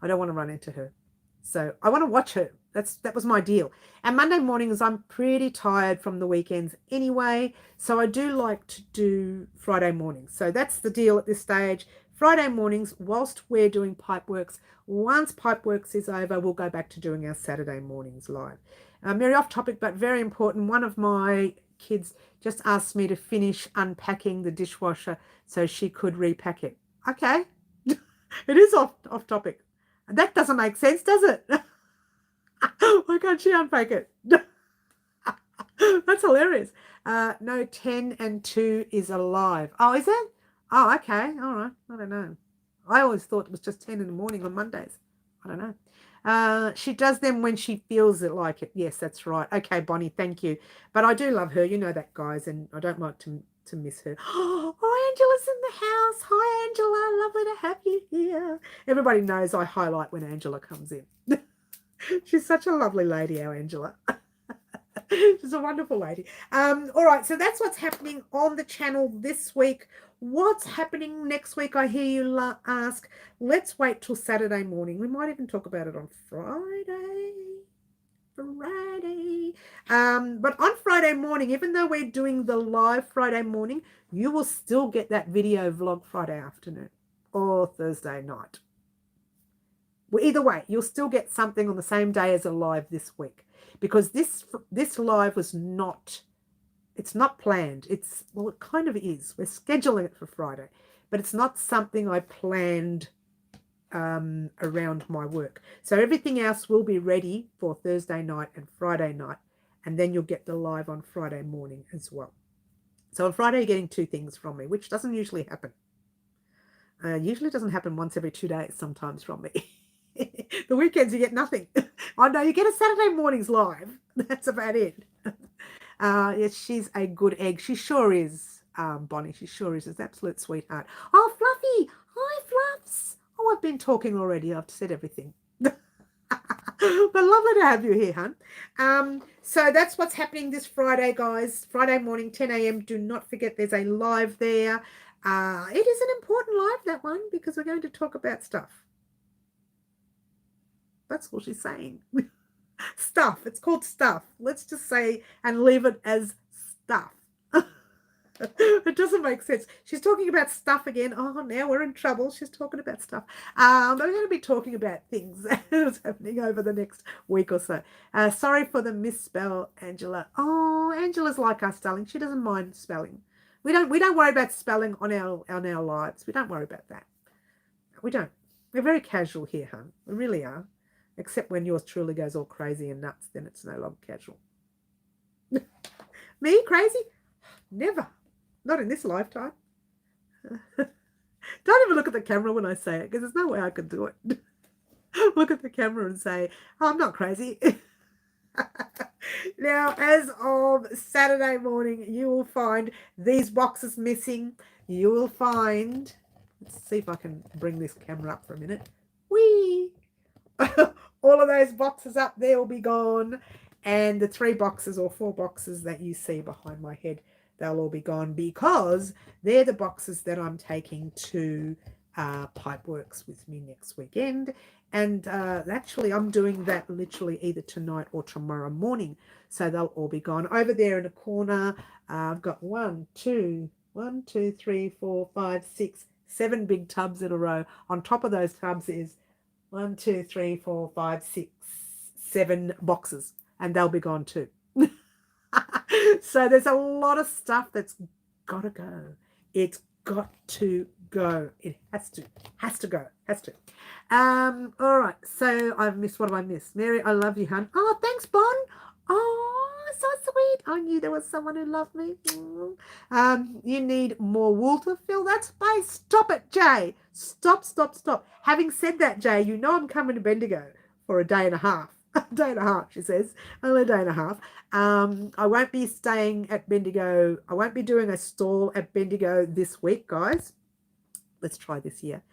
I don't want to run into her. So I want to watch her. That was my deal. And Monday mornings, I'm pretty tired from the weekends anyway. So I do like to do Friday mornings. So that's the deal at this stage. Friday mornings, whilst we're doing Pipeworks. Once Pipeworks is over, we'll go back to doing our Saturday mornings live. Very off topic, but very important. One of my kids just asked me to finish unpacking the dishwasher so she could repack it. Okay, it is off topic. That doesn't make sense, does it? Why can't she unpack it? That's hilarious. No, 10 and 2 is alive. Oh, is it? Oh, okay. All right. I don't know. I always thought it was just 10 in the morning on Mondays. I don't know. She does them when she feels it like it. Yes, that's right. Okay, Bonnie, thank you. But I do love her. You know that, guys, and I don't like to miss her. Oh, Angela's in the house. Hi, Angela. Lovely to have you here. Everybody knows I highlight when Angela comes in. She's such a lovely lady, our Angela. She's a wonderful lady. All right, so that's what's happening on the channel this week. What's happening next week, I hear you ask. Let's wait till Saturday morning. We might even talk about it on Friday. But on Friday morning, even though we're doing the live Friday morning, you will still get that video vlog Friday afternoon or Thursday night. Well, either way, you'll still get something on the same day as a live this week, because this live was not, it's not planned. Well, it kind of is. We're scheduling it for Friday, but it's not something I planned around my work. So everything else will be ready for Thursday night and Friday night, and then you'll get the live on Friday morning as well. So on Friday, you're getting 2 things from me, which doesn't usually happen. Usually doesn't happen once every 2 days sometimes from me. The weekends you get nothing. I know you get a Saturday mornings live. That's about it. Yes, she's a good egg. She sure is. Bonnie. She sure is an absolute sweetheart. Oh, Fluffy. Hi, Fluffs. Oh, I've been talking already. I've said everything. But lovely to have you here, hun. So that's what's happening this Friday, guys. Friday morning, 10 a.m. Do not forget there's a live there. It is an important live, that one, because we're going to talk about stuff. That's all she's saying. Stuff. It's called stuff. Let's just say and leave it as stuff. It doesn't make sense. She's talking about stuff again. Oh, now we're in trouble. She's talking about stuff. But we're going to be talking about things that's happening over the next week or so. Sorry for the misspell, Angela. Oh, Angela's like us, darling. She doesn't mind spelling. We don't worry about spelling on our lives. We don't worry about that. We don't. We're very casual here, hon. We really are. Except when yours truly goes all crazy and nuts, then it's no longer casual. Me, crazy? Never. Not in this lifetime. Don't even look at the camera when I say it, because there's no way I could do it. Look at the camera and say, oh, I'm not crazy. Now, as of Saturday morning, you will find these boxes missing. You will find, let's see if I can bring this camera up for a minute. Whee! All of those boxes up there will be gone. And the 3 boxes or 4 boxes that you see behind my head, they'll all be gone because they're the boxes that I'm taking to Pipeworks with me next weekend. And actually, I'm doing that literally either tonight or tomorrow morning. So they'll all be gone. Over there in the corner, I've got 1, 2, 3, 4, 5, 6, 7 big tubs in a row. On top of those tubs is 1, 2, 3, 4, 5, 6, 7 boxes. And they'll be gone too. So there's a lot of stuff that's got to go. It's got to go. It has to go. All right. So I've missed, what have I missed? Mary, I love you, hun. Oh, thanks, Bon. Oh, so sweet. I knew there was someone who loved me. You need more wool to fill that space. Stop it, Jay. Stop. Having said that, Jay, you know I'm coming to Bendigo for a day and a half. A day and a half, she says. Only a day and a half. I won't be staying at Bendigo. I won't be doing a stall at Bendigo this week, guys. Let's try this year.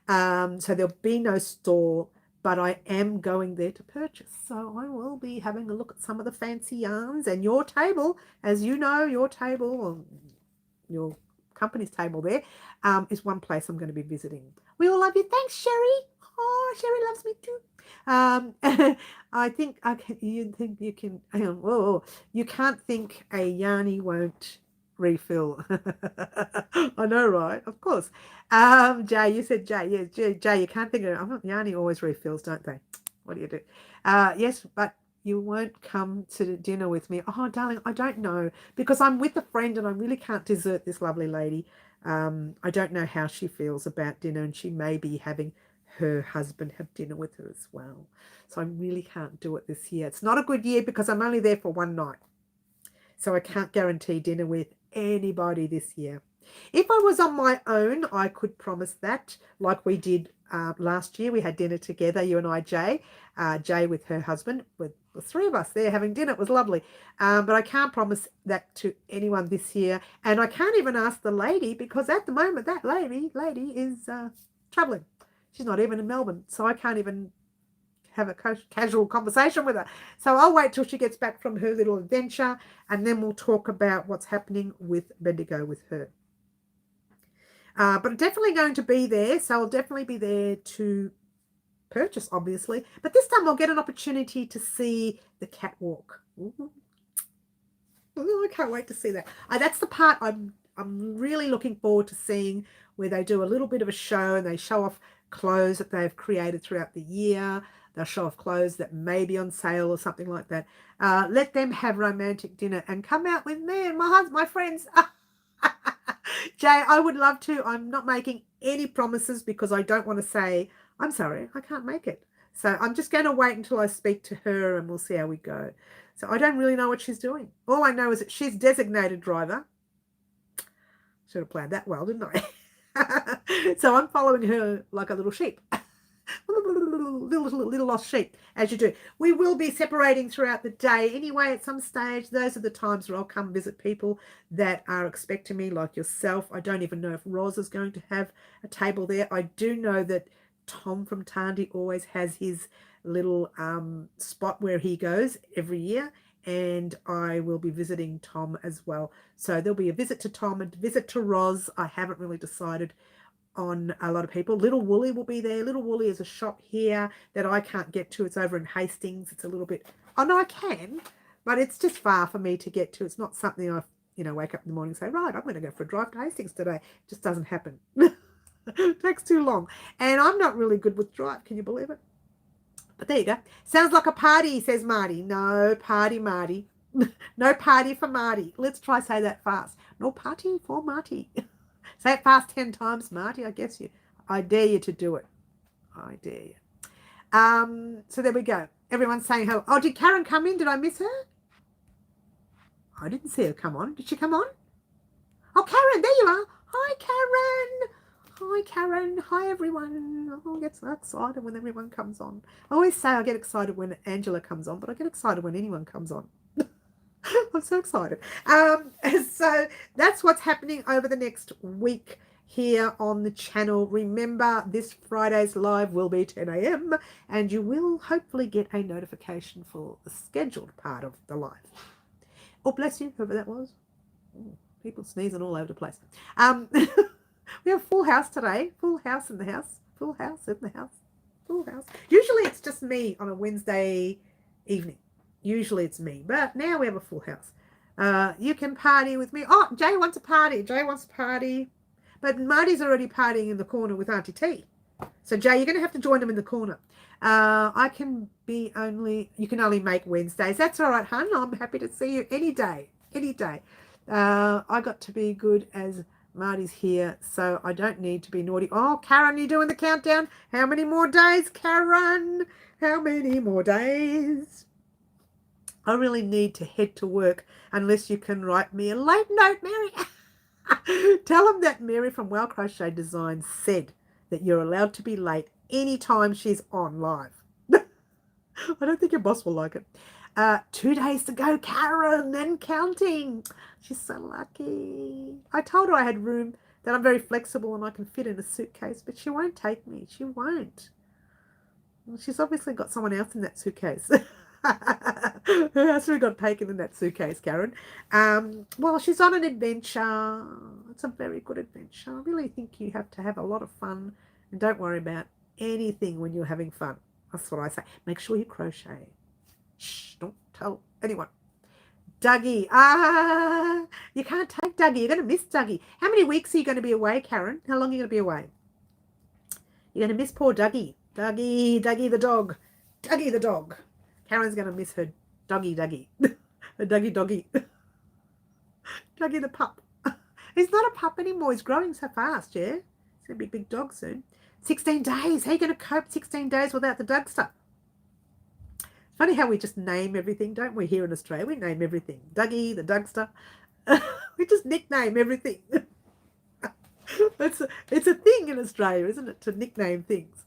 So there'll be no stall, but I am going there to purchase. So I will be having a look at some of the fancy yarns. And your table, as you know, your table, or your company's table there, is one place I'm going to be visiting. We all love you. Thanks, Sherry. Oh, Sherry loves me too. I think you think you can. You can't think a yarnie won't refill. I know, right? Of course. Jay, you said Jay. Yes, Jay. You can't think of it. Yarnie always refills, don't they? What do you do? Yes, but you won't come to dinner with me. Oh, darling, I don't know, because I'm with a friend and I really can't desert this lovely lady. I don't know how she feels about dinner, and she may be having her husband have dinner with her as well. So I really can't do it this year. It's not a good year because I'm only there for one night. So I can't guarantee dinner with anybody this year. If I was on my own, I could promise that, like we did last year. We had dinner together, you and I, Jay. Jay with her husband, with the 3 of us there having dinner. It was lovely. But I can't promise that to anyone this year. And I can't even ask the lady, because at the moment that lady is traveling. She's not even in Melbourne, so I can't even have a casual conversation with her. So I'll wait till she gets back from her little adventure, and then we'll talk about what's happening with Bendigo with her. But I'm definitely going to be there, so I'll definitely be there to purchase, obviously. But this time I'll get an opportunity to see the catwalk. Ooh, I can't wait to see that. That's the part I'm really looking forward to seeing, where they do a little bit of a show and they show off clothes that they've created throughout the year. They'll show off clothes that may be on sale or something like that. Let them have romantic dinner and come out with me and my friends. Jay, I would love to. I'm not making any promises because I don't want to say, I'm sorry, I can't make it. So I'm just going to wait until I speak to her and we'll see how we go. So I don't really know what she's doing. All I know is that she's designated driver. Should have planned that well, didn't I? So I'm following her like a little sheep. little lost sheep, as you do. We will be separating throughout the day anyway at some stage. Those are the times where I'll come visit people that are expecting me, like yourself. I don't even know if Roz is going to have a table there. I do know that Tom from Tarndie always has his little spot where he goes every year, and I will be visiting Tom as well. So there'll be a visit to Tom and a visit to Roz. I haven't really decided on a lot of people. Little Woolly will be there. Little Woolly is a shop here that I can't get to. It's over in Hastings. It's a little bit, oh no, I can, but it's just far for me to get to. It's not something I, wake up in the morning and say, right, I'm going to go for a drive to Hastings today. It just doesn't happen. It takes too long. And I'm not really good with drive. Can you believe it? But there you go. Sounds like a party, says Marty. No party, Marty. No party for Marty. Let's try say that fast. No party for Marty. Say it fast 10 times, Marty. I dare you to do it. I dare you. So there we go. Everyone's saying hello. Oh, did Karen come in? Did I miss her? I didn't see her come on. Did she come on? Oh, Karen, there you are. Hi, Karen. Hi, Karen. Hi, everyone. Oh, I get so excited when everyone comes on. I always say I get excited when Angela comes on, but I get excited when anyone comes on. I'm so excited. So that's what's happening over the next week here on the channel. Remember, this Friday's live will be 10 a.m. and you will hopefully get a notification for the scheduled part of the live. Oh, bless you, whoever that was. Ooh, people sneezing all over the place. We have full house today. Full house in the house. Full house in the house. Full house. Usually it's just me on a Wednesday evening. Usually it's me. But now we have a full house. You can party with me. Oh, Jay wants a party. Jay wants a party. But Marty's already partying in the corner with Auntie T. So, Jay, you're going to have to join them in the corner. You can only make Wednesdays. That's all right, hun. I'm happy to see you any day. Any day. I got to be good as Marty's here, so I don't need to be naughty. Oh, Karen, you doing the countdown? How many more days, Karen? How many more days? I really need to head to work unless you can write me a late note, Mary. Tell them that Mary from Well Crochet Design said that you're allowed to be late anytime she's on live. I don't think your boss will like it. 2 days to go, Karen, and counting. She's so lucky. I told her I had room, that I'm very flexible and I can fit in a suitcase, but she won't take me. She won't. She's obviously got someone else in that suitcase. Who else we got taken in that suitcase, Karen? Well, she's on an adventure. It's a very good adventure. I really think you have to have a lot of fun and don't worry about anything when you're having fun. That's what I say. Make sure you crochet. Shh, don't tell anyone. Dougie. You can't take Dougie. You're going to miss Dougie. How many weeks are you going to be away, Karen? How long are you going to be away? You're going to miss poor Dougie. Dougie the dog. Dougie the dog. Karen's going to miss her Dougie. Her Dougie. Dougie the pup. He's not a pup anymore. He's growing so fast, yeah? He's going to be a big dog soon. 16 days. How are you going to cope 16 days without the Dugster? Funny how we just name everything, don't we, here in Australia? We name everything. Dougie, the Dugster. We just nickname everything. It's a thing in Australia, isn't it, to nickname things?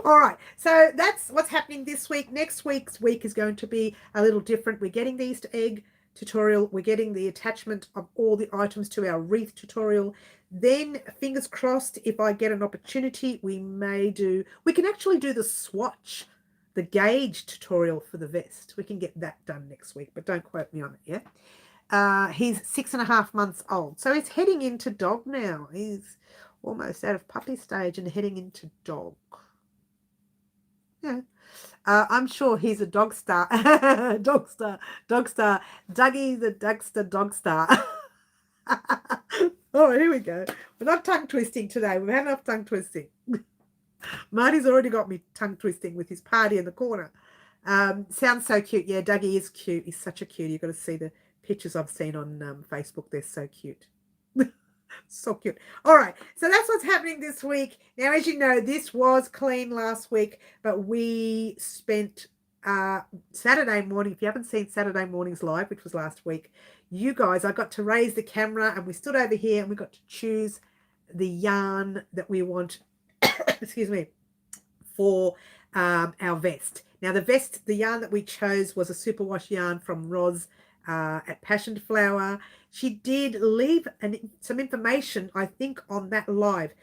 All right, so that's what's happening this week. Next week's week is going to be a little different. We're getting the Easter egg tutorial. We're getting the attachment of all the items to our wreath tutorial. Then, fingers crossed, if I get an opportunity, we can actually do the swatch, the gauge tutorial for the vest. We can get that done next week, but don't quote me on it yet. He's 6.5 months old, so he's heading into dog now. He's almost out of puppy stage and heading into dog. Yeah, I'm sure he's a dog star. Dog star. Dougie the Dugster dog star. Oh, here we go. We're not tongue twisting today. We've had enough tongue twisting. Marty's already got me tongue twisting with his party in the corner. Sounds so cute. Yeah, Dougie is cute. He's such a cutie. You've got to see the pictures I've seen on Facebook. They're so cute. So cute. All right, so that's what's happening this week. Now, as you know, this was clean last week, but we spent Saturday morning. If you haven't seen Saturday morning's live, which was last week, you guys, I got to raise the camera and we stood over here and we got to choose the yarn that we want excuse me, for our vest. Now the vest, the yarn that we chose was a superwash yarn from Roz at Passion Flower. She did leave some information, I think, on that live.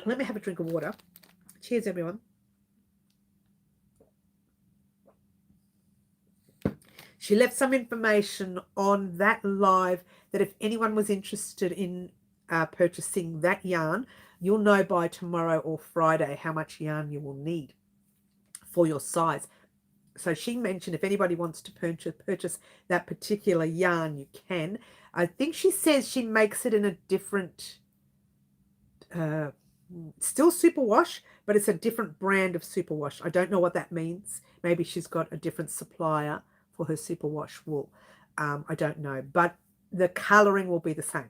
Let me have a drink of water. Cheers, everyone. She left some information on that live that if anyone was interested in purchasing that yarn, you'll know by tomorrow or Friday how much yarn you will need for your size. So she mentioned if anybody wants to purchase that particular yarn, you can. I think she says she makes it in a different, still superwash, but it's a different brand of superwash. I don't know what that means. Maybe she's got a different supplier for her superwash wool. I don't know, but the colouring will be the same.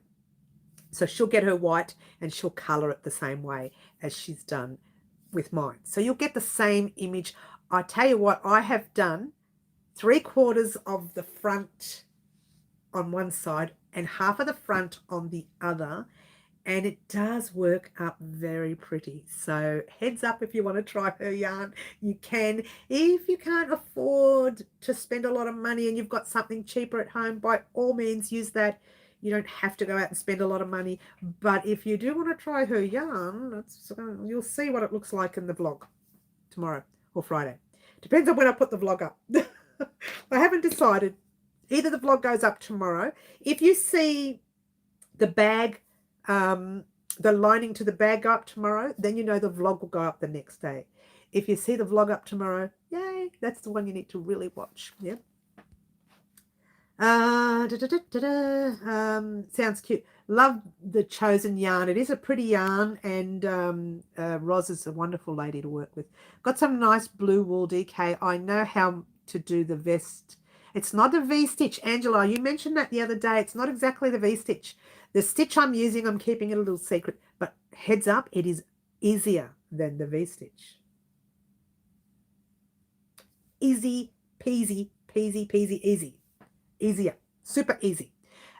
So she'll get her white and she'll colour it the same way as she's done with mine. So you'll get the same image. I tell you what, I have done 3/4 of the front on one side and half of the front on the other, and it does work up very pretty. So heads up, if you want to try her yarn, you can. If you can't afford to spend a lot of money and you've got something cheaper at home, by all means use that. You don't have to go out and spend a lot of money, but if you do want to try her yarn, you'll see what it looks like in the vlog tomorrow or Friday. Depends on when I put the vlog up. I haven't decided. Either the vlog goes up tomorrow. If you see the bag, the lining to the bag go up tomorrow, then you know the vlog will go up the next day. If you see the vlog up tomorrow, yay, that's the one you need to really watch. Yeah. Sounds cute. Love the chosen yarn. It is a pretty yarn, and Roz is a wonderful lady to work with. Got some nice blue wool, DK. I know how to do the vest. It's not a V-stitch, Angela. You mentioned that the other day. It's not exactly the V-stitch. The stitch I'm using, I'm keeping it a little secret, but heads up, it is easier than the V-stitch. Easy peasy, peasy, peasy, easy. Easier, super easy.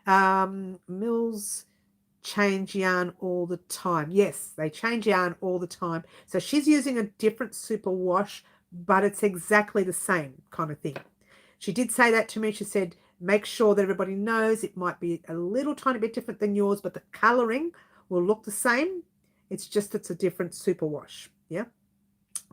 Mills change yarn all the time. Yes, they change yarn all the time. So she's using a different super wash, but it's exactly the same kind of thing. She did say that to me. She said, make sure that everybody knows it might be a little tiny bit different than yours, but the colouring will look the same. It's just it's a different super wash. Yeah.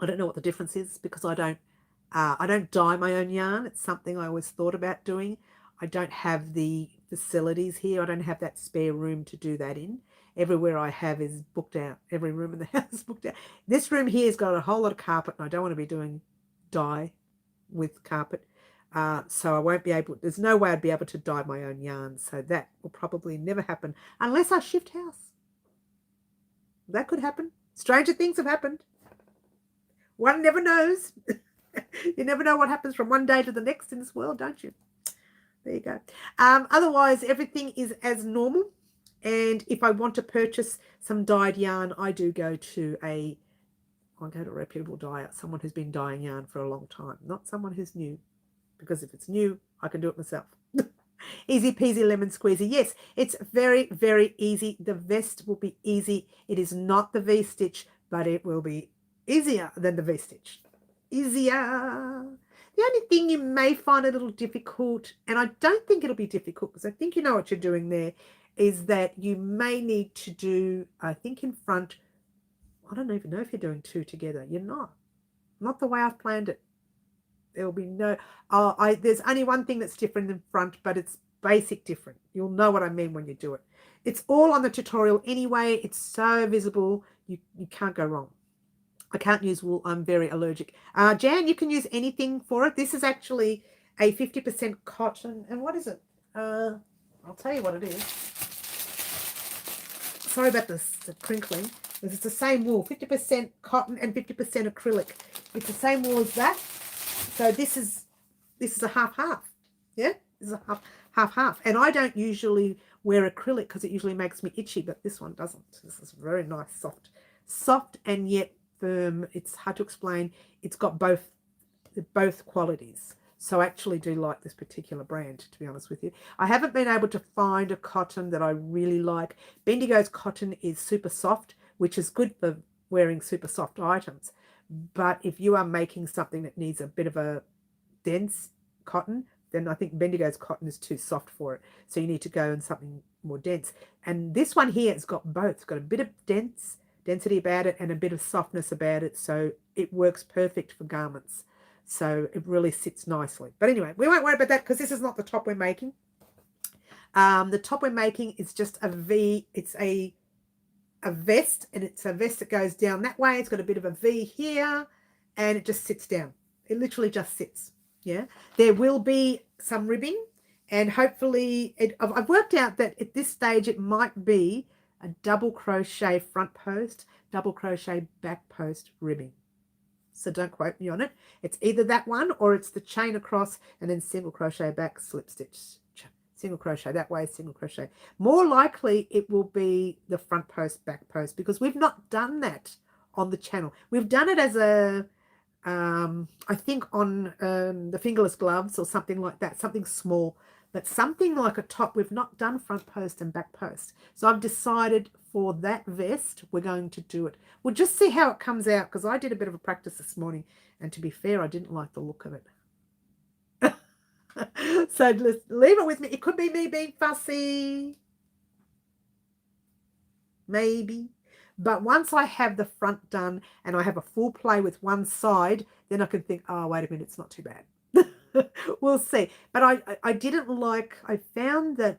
I don't know what the difference is because I don't dye my own yarn. It's something I always thought about doing. I don't have the facilities here. I don't have that spare room to do that in. Everywhere I have is booked out. Every room in the house is booked out. This room here has got a whole lot of carpet, and I don't want to be doing dye with carpet. So I won't be able, there's no way I'd be able to dye my own yarn. So that will probably never happen unless I shift house. That could happen. Stranger things have happened. One never knows. You never know what happens from one day to the next in this world, don't you? There you go. Otherwise, everything is as normal. And if I want to purchase some dyed yarn, I do go to a reputable dyer, someone who's been dyeing yarn for a long time, not someone who's new. Because if it's new, I can do it myself. Easy peasy lemon squeezy. Yes, it's very, very easy. The vest will be easy. It is not the V-stitch, but it will be easier than the V-stitch. Easier. The only thing you may find a little difficult, and I don't think it'll be difficult because I think you know what you're doing there, is that you may need to do, I think in front, I don't even know if you're doing two together. You're not. Not the way I've planned it. There will be no, there's only one thing that's different in front, but it's basic different. You'll know what I mean when you do it. It's all on the tutorial anyway. It's so visible. You can't go wrong. I can't use wool. I'm very allergic. Jan, you can use anything for it. This is actually a 50% cotton. And what is it? I'll tell you what it is. Sorry about this, the crinkling. It's the same wool, 50% cotton and 50% acrylic. It's the same wool as that. So this is a half-half. Yeah, this is a half-half. And I don't usually wear acrylic because it usually makes me itchy, but this one doesn't. This is very nice, soft and yet firm. It's hard to explain. It's got both qualities. So I actually do like this particular brand, to be honest with you. I haven't been able to find a cotton that I really like. Bendigo's cotton is super soft, which is good for wearing super soft items. But if you are making something that needs a bit of a dense cotton, then I think Bendigo's cotton is too soft for it. So you need to go in something more dense. And this one here, it's got both. It's got a bit of density about it and a bit of softness about it. So it works perfect for garments. So it really sits nicely. But anyway, we won't worry about that because this is not the top we're making. The top we're making is just a V. It's a vest, and it's a vest that goes down that way. It's got a bit of a V here, and it just sits down. It literally just sits. Yeah, there will be some ribbing, and hopefully I've worked out that at this stage it might be a double crochet front post, double crochet back post ribbing. So don't quote me on it. It's either that one or it's the chain across and then single crochet back, slip stitch, single crochet that way, single crochet. More likely it will be the front post, back post, because we've not done that on the channel. We've done it as a, I think on the fingerless gloves or something like that, something small, but something like a top, we've not done front post and back post. So I've decided for that vest, we're going to do it. We'll just see how it comes out, because I did a bit of a practice this morning, and to be fair, I didn't like the look of it. So leave it with me. It could be me being fussy. Maybe. But once I have the front done and I have a full play with one side, then I can think, oh, wait a minute, it's not too bad. We'll see. But I didn't like, I found that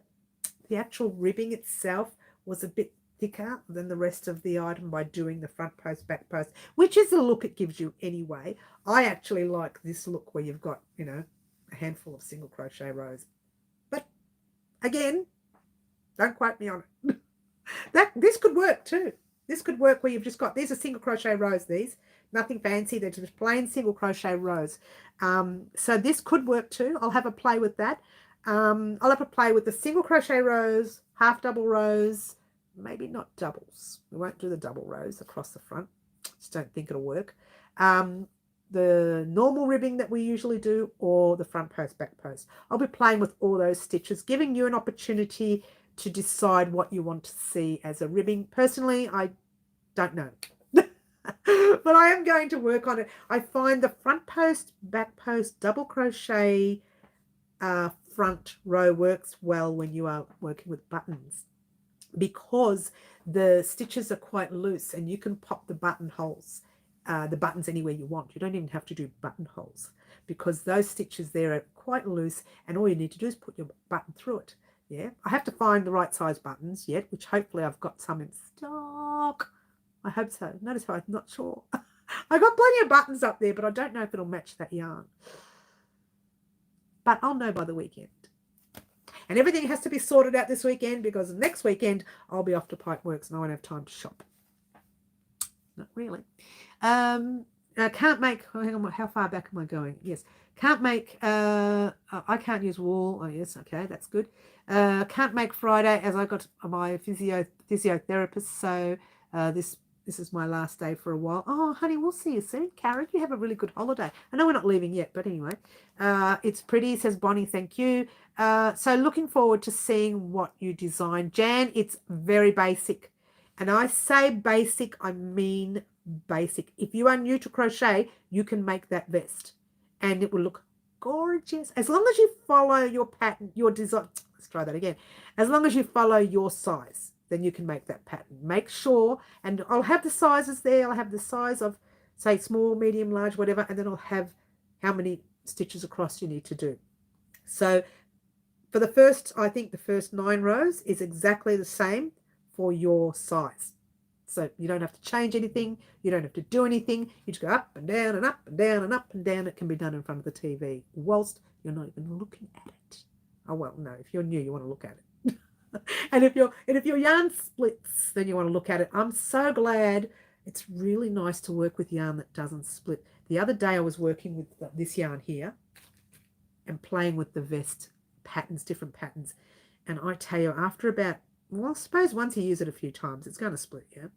the actual ribbing itself was a bit thicker than the rest of the item by doing the front post, back post, which is the look it gives you anyway. I actually like this look where you've got, you know, a handful of single crochet rows. But again, don't quote me on it. This could work too. This could work where you've just got, these are single crochet rows, these. Nothing fancy, they're just plain single crochet rows. So this could work too. I'll have a play with that. I'll have a play with the single crochet rows, half double rows, maybe not doubles. We won't do the double rows across the front. Just don't think it'll work. The normal ribbing that we usually do, or the front post, back post. I'll be playing with all those stitches, giving you an opportunity to decide what you want to see as a ribbing. Personally, I don't know. But I am going to work on it. I find the front post, back post, double crochet front row works well when you are working with buttons, because the stitches are quite loose and you can pop the buttonholes, the buttons anywhere you want. You don't even have to do buttonholes, because those stitches there are quite loose and all you need to do is put your button through it. Yeah, I have to find the right size buttons yet, which hopefully I've got some in stock. I hope so. Notice how I'm not sure. I got plenty of buttons up there, but I don't know if it'll match that yarn. But I'll know by the weekend. And everything has to be sorted out this weekend, because next weekend I'll be off to Pipeworks and I won't have time to shop. Not really. Can't make, oh, hang on, how far back am I going? Yes. Can't make, I can't use wool. Oh, yes, okay, that's good. Can't make Friday as I got my physiotherapist, so this is my last day for a while. Oh, honey, we'll see you soon. Karen, you have a really good holiday. I know we're not leaving yet, but anyway. It's pretty, says Bonnie, thank you. So looking forward to seeing what you design. Jan, it's very basic. And I say basic, I mean basic. If you are new to crochet, you can make that vest. And it will look gorgeous. As long as you follow your pattern, your design. Let's try that again. As long as you follow your size, then you can make that pattern. Make sure, and I'll have the sizes there. I'll have the size of, say, small, medium, large, whatever, and then I'll have how many stitches across you need to do. So for the first, I think the first 9 rows is exactly the same for your size. So you don't have to change anything. You don't have to do anything. You just go up and down and up and down and up and down. It can be done in front of the TV whilst you're not even looking at it. Oh, well, no, if you're new, you want to look at it. And if your yarn splits, then you want to look at it. I'm so glad. It's really nice to work with yarn that doesn't split. The other day I was working with this yarn here and playing with the vest patterns, different patterns. And I tell you, after about, well, I suppose once you use it a few times, it's going to split, yeah.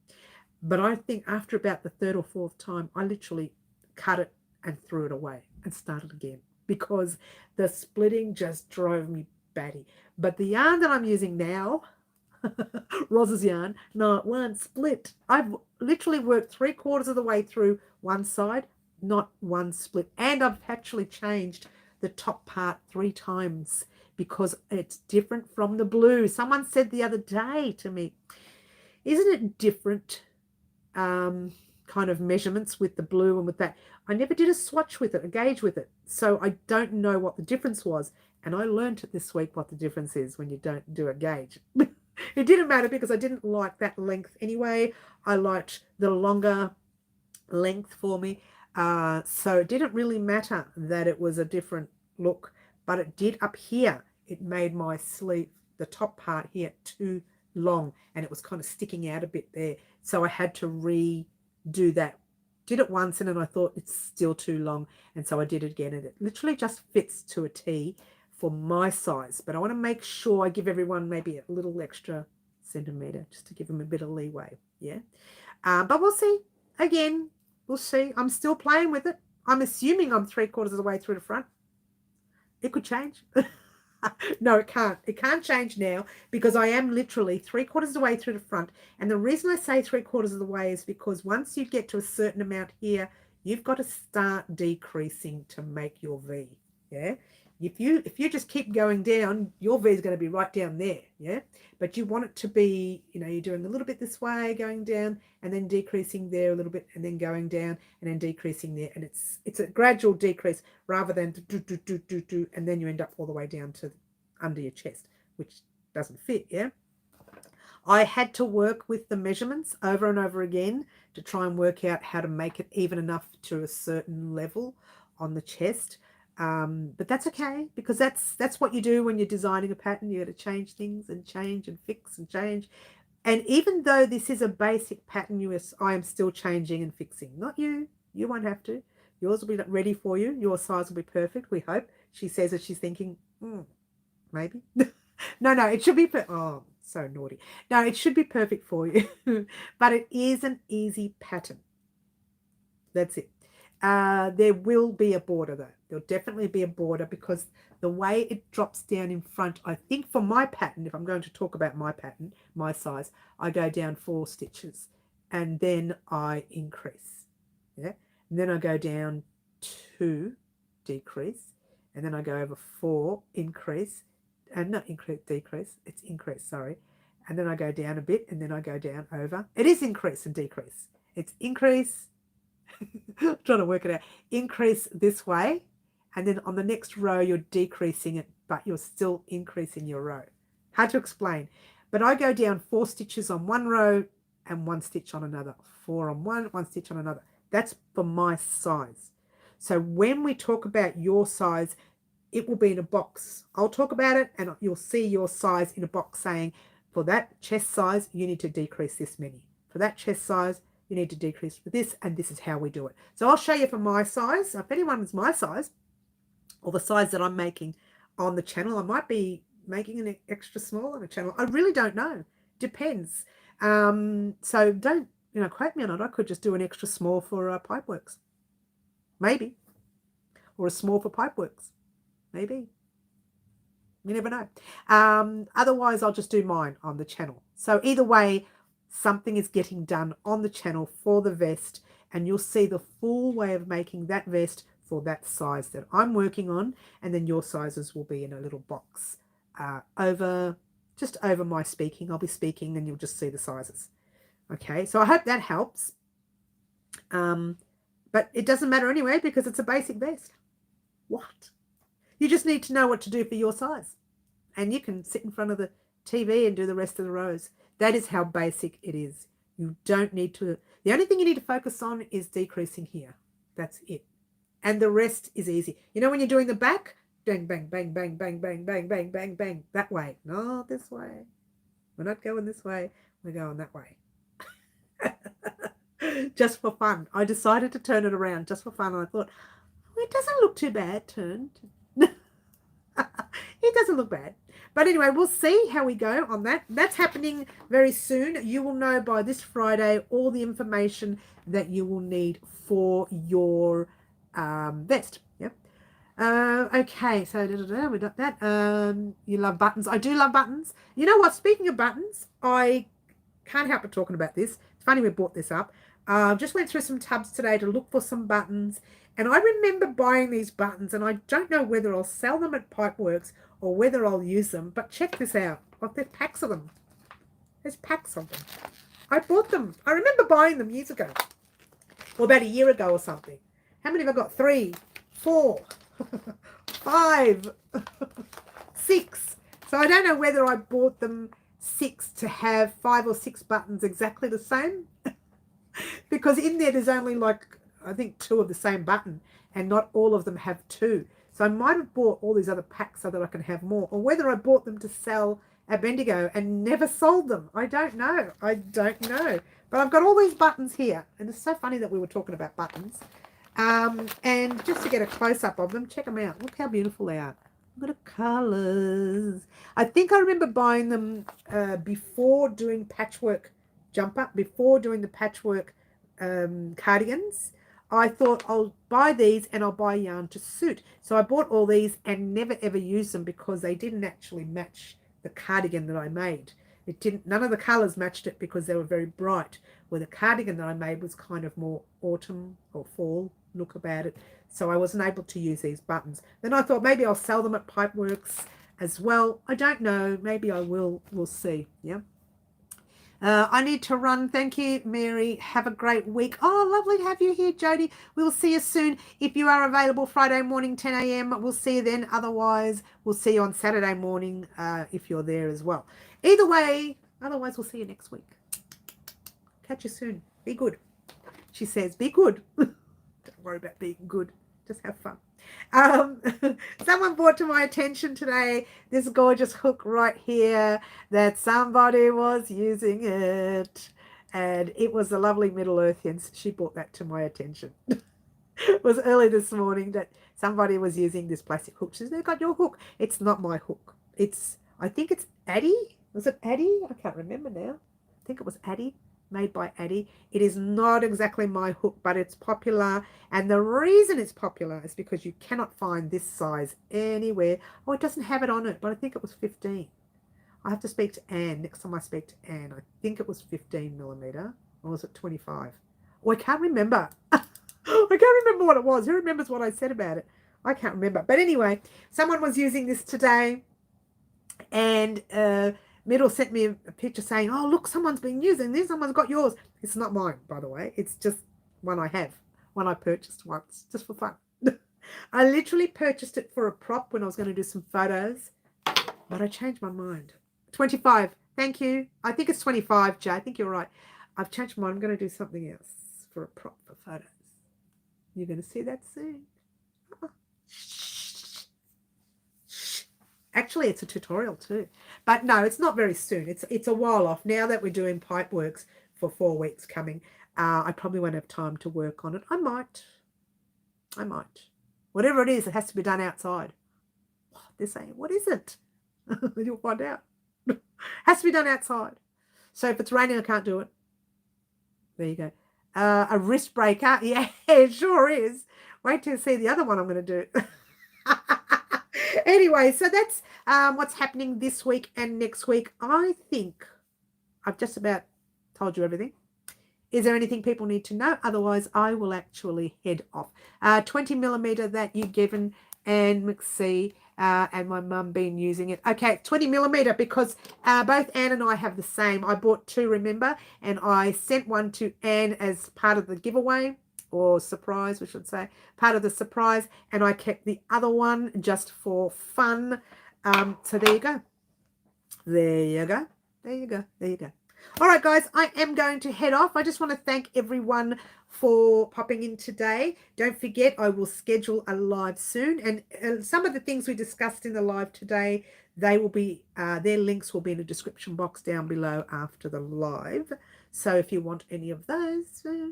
But I think after about the 3rd or 4th time, I literally cut it and threw it away and started again, because the splitting just drove me batty. But the yarn that I'm using now, Roz's yarn, not one split. I've literally worked 3/4 of the way through one side, not one split. And I've actually changed the top part 3 times because it's different from the blue. Someone said the other day to me, isn't it different kind of measurements with the blue and with that? I never did a swatch with it, a gauge with it. So I don't know what the difference was. And I learned it this week what the difference is when you don't do a gauge. It didn't matter because I didn't like that length anyway. I liked the longer length for me. So it didn't really matter that it was a different look, but it did up here. It made my sleeve, the top part here, too long, and it was kind of sticking out a bit there. So I had to redo that. Did it once and then I thought it's still too long, and so I did it again, and it literally just fits to a T for my size. But I want to make sure I give everyone maybe a little extra centimetre just to give them a bit of leeway. Yeah. But we'll see. Again, we'll see. I'm still playing with it. I'm assuming I'm 3/4 of the way through the front. It could change. No, it can't. It can't change now because I am literally 3/4 of the way through the front. And the reason I say 3/4 of the way is because once you get to a certain amount here, you've got to start decreasing to make your V. Yeah. If you just keep going down, your V is going to be right down there. Yeah. But you want it to be, you're doing a little bit this way, going down, and then decreasing there a little bit, and then going down, and then decreasing there. And it's a gradual decrease rather than do, and then you end up all the way down to under your chest, which doesn't fit. Yeah. I had to work with the measurements over and over again to try and work out how to make it even enough to a certain level on the chest. But that's okay, because that's what you do when you're designing a pattern. You got to change things and change and fix and change. And even though this is a basic pattern, I am still changing and fixing. Not you. You won't have to. Yours will be ready for you. Your size will be perfect, we hope. She says that she's thinking, maybe. No, it should be oh, so naughty. No, it should be perfect for you. But it is an easy pattern. That's it. There will be a border though. There'll definitely be a border because the way it drops down in front, I think for my pattern, if I'm going to talk about my pattern, my size, I go down 4 stitches and then I increase. Yeah. And then I go down 2, decrease, and then I go over 4, increase, and not increase, decrease, it's increase, sorry. And then I go down a bit and then I go down over. It is increase and decrease. It's increase, I'm trying to work it out. Increase this way, and then on the next row you're decreasing it, but you're still increasing your row. Hard to explain. But I go down 4 stitches on one row and 1 stitch on another. 4 on one, 1 stitch on another. That's for my size. So when we talk about your size, it will be in a box. I'll talk about it and you'll see your size in a box saying, for that chest size, you need to decrease this many. For that chest size, you need to decrease for this, and this is how we do it. So I'll show you for my size. If anyone's my size, or the size that I'm making on the channel, I might be making an extra small on the channel. I really don't know. Depends. So don't, quote me on it. I could just do an extra small for Pipeworks. Maybe. Or a small for Pipeworks. Maybe. You never know. Otherwise, I'll just do mine on the channel. So either way, something is getting done on the channel for the vest, and you'll see the full way of making that vest for that size that I'm working on, and then your sizes will be in a little box just over my speaking. I'll be speaking and you'll just see the sizes. Okay, so I hope that helps. But it doesn't matter anyway because it's a basic vest. What? You just need to know what to do for your size, and you can sit in front of the TV and do the rest of the rows. That is how basic it is. You don't need to, the only thing you need to focus on is decreasing here. That's it. And the rest is easy. When you're doing the back, bang, bang, bang, bang, bang, bang, bang, bang, bang, bang, that way. No, this way. We're not going this way. We're going that way. Just for fun. I decided to turn it around just for fun. And I thought, it doesn't look too bad turned. It doesn't look bad. But anyway, we'll see how we go on that. That's happening very soon. You will know by this Friday all the information that you will need for your vest. Yep. Okay, so we got that. You love buttons. I do love buttons. You know what? Speaking of buttons, I can't help but talking about this. It's funny we brought this up. Just went through some tubs today to look for some buttons, and I remember buying these buttons, and I don't know whether I'll sell them at Pipeworks or whether I'll use them. But check this out. Like, there's packs of them. There's packs of them. I bought them. I remember buying them years ago, or about a year ago or something. How many have I got? 3, 4, 5, 6. So I don't know whether I bought them 6 to have 5 or 6 buttons exactly the same. Because in there's only like, I think 2 of the same button, and not all of them have 2. So I might have bought all these other packs so that I can have more, or whether I bought them to sell at Bendigo and never sold them. I don't know. I don't know. But I've got all these buttons here, and it's so funny that we were talking about buttons. And just to get a close-up of them, check them out. Look how beautiful they are. Look at the colours. I think I remember buying them before doing patchwork jumper, before doing the patchwork cardigans. I thought I'll buy these and I'll buy yarn to suit. So I bought all these and never ever used them because they didn't actually match the cardigan that I made. It didn't, none of the colours matched it because they were very bright, where the cardigan that I made was kind of more autumn or fall look about it. So I wasn't able to use these buttons. Then I thought maybe I'll sell them at Pipeworks as well. I don't know. Maybe I will. We'll see. Yeah. I need to run. Thank you, Mary. Have a great week. Oh, lovely to have you here, Jody. We'll see you soon. If you are available Friday morning, 10 a.m., we'll see you then. Otherwise, we'll see you on Saturday morning if you're there as well. Either way, otherwise, we'll see you next week. Catch you soon. Be good. She says, be good. Don't worry about being good. Just have fun. Someone brought to my attention today this gorgeous hook right here that somebody was using it, and it was the lovely Middle Earthians. She brought that to my attention. It was early this morning that somebody was using this plastic hook. She says, they got your hook. It's not my hook. I think it's Addie. Was it Addie? I can't remember now. I think it was Addie. Made by Addie. It is not exactly my hook, but it's popular, and the reason it's popular is because you cannot find this size anywhere. Oh, it doesn't have it on it, but I think it was 15. I have to speak to Anne next time I speak to Anne. I think it was 15 millimeter, or was it 25? Oh, I can't remember. I can't remember what it was. Who remembers what I said about it? I can't remember. But anyway, someone was using this today, and Middle sent me a picture saying, oh, look, someone's been using this. Someone's got yours. It's not mine, by the way. It's just one I have, one I purchased once, just for fun. I literally purchased it for a prop when I was going to do some photos, but I changed my mind. 25. Thank you. I think it's 25, Jay. I think you're right. I've changed my mind. I'm going to do something else for a prop for photos. You're going to see that soon. Actually, it's a tutorial too. But no, it's not very soon. It's a while off. Now that we're doing Pipeworks for 4 weeks coming, I probably won't have time to work on it. I might. Whatever it is, it has to be done outside. They're saying, what is it? You'll find out. Has to be done outside. So if it's raining, I can't do it. There you go. A wrist breaker. Yeah, it sure is. Wait till you see the other one I'm going to do. Anyway, so that's what's happening this week and next week. I think I've just about told you everything. Is there anything people need to know? Otherwise, I will actually head off. 20 millimeter that you've given Anne McSee and my mum been using it. Okay, 20 millimeter because both Anne and I have the same. I bought 2, remember, and I sent one to Anne as part of the giveaway. Or surprise, we should say, part of the surprise, and I kept the other one just for fun. So there you go. There you go. There you go. There you go. All right, guys, I am going to head off. I just want to thank everyone for popping in today. Don't forget, I will schedule a live soon, and some of the things we discussed in the live today, they will be, their links will be in the description box down below after the live. So if you want any of those,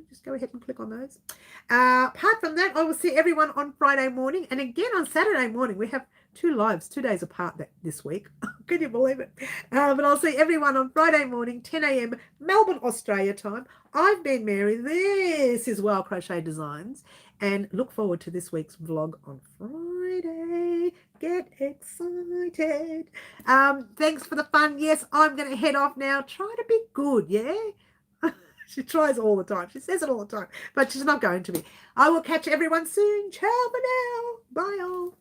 just go ahead and click on those. Apart from that, I will see everyone on Friday morning. And again on Saturday morning. We have 2 lives, 2 days apart this week. Can you believe it? But I'll see everyone on Friday morning, 10 a.m. Melbourne, Australia time. I've been Mary. This is Wild Crochet Designs. And look forward to this week's vlog on Friday. Friday. Get excited. Thanks for the fun. Yes, I'm going to head off now. Try to be good, yeah? She tries all the time. She says it all the time, but she's not going to be. I will catch everyone soon. Ciao for now. Bye all.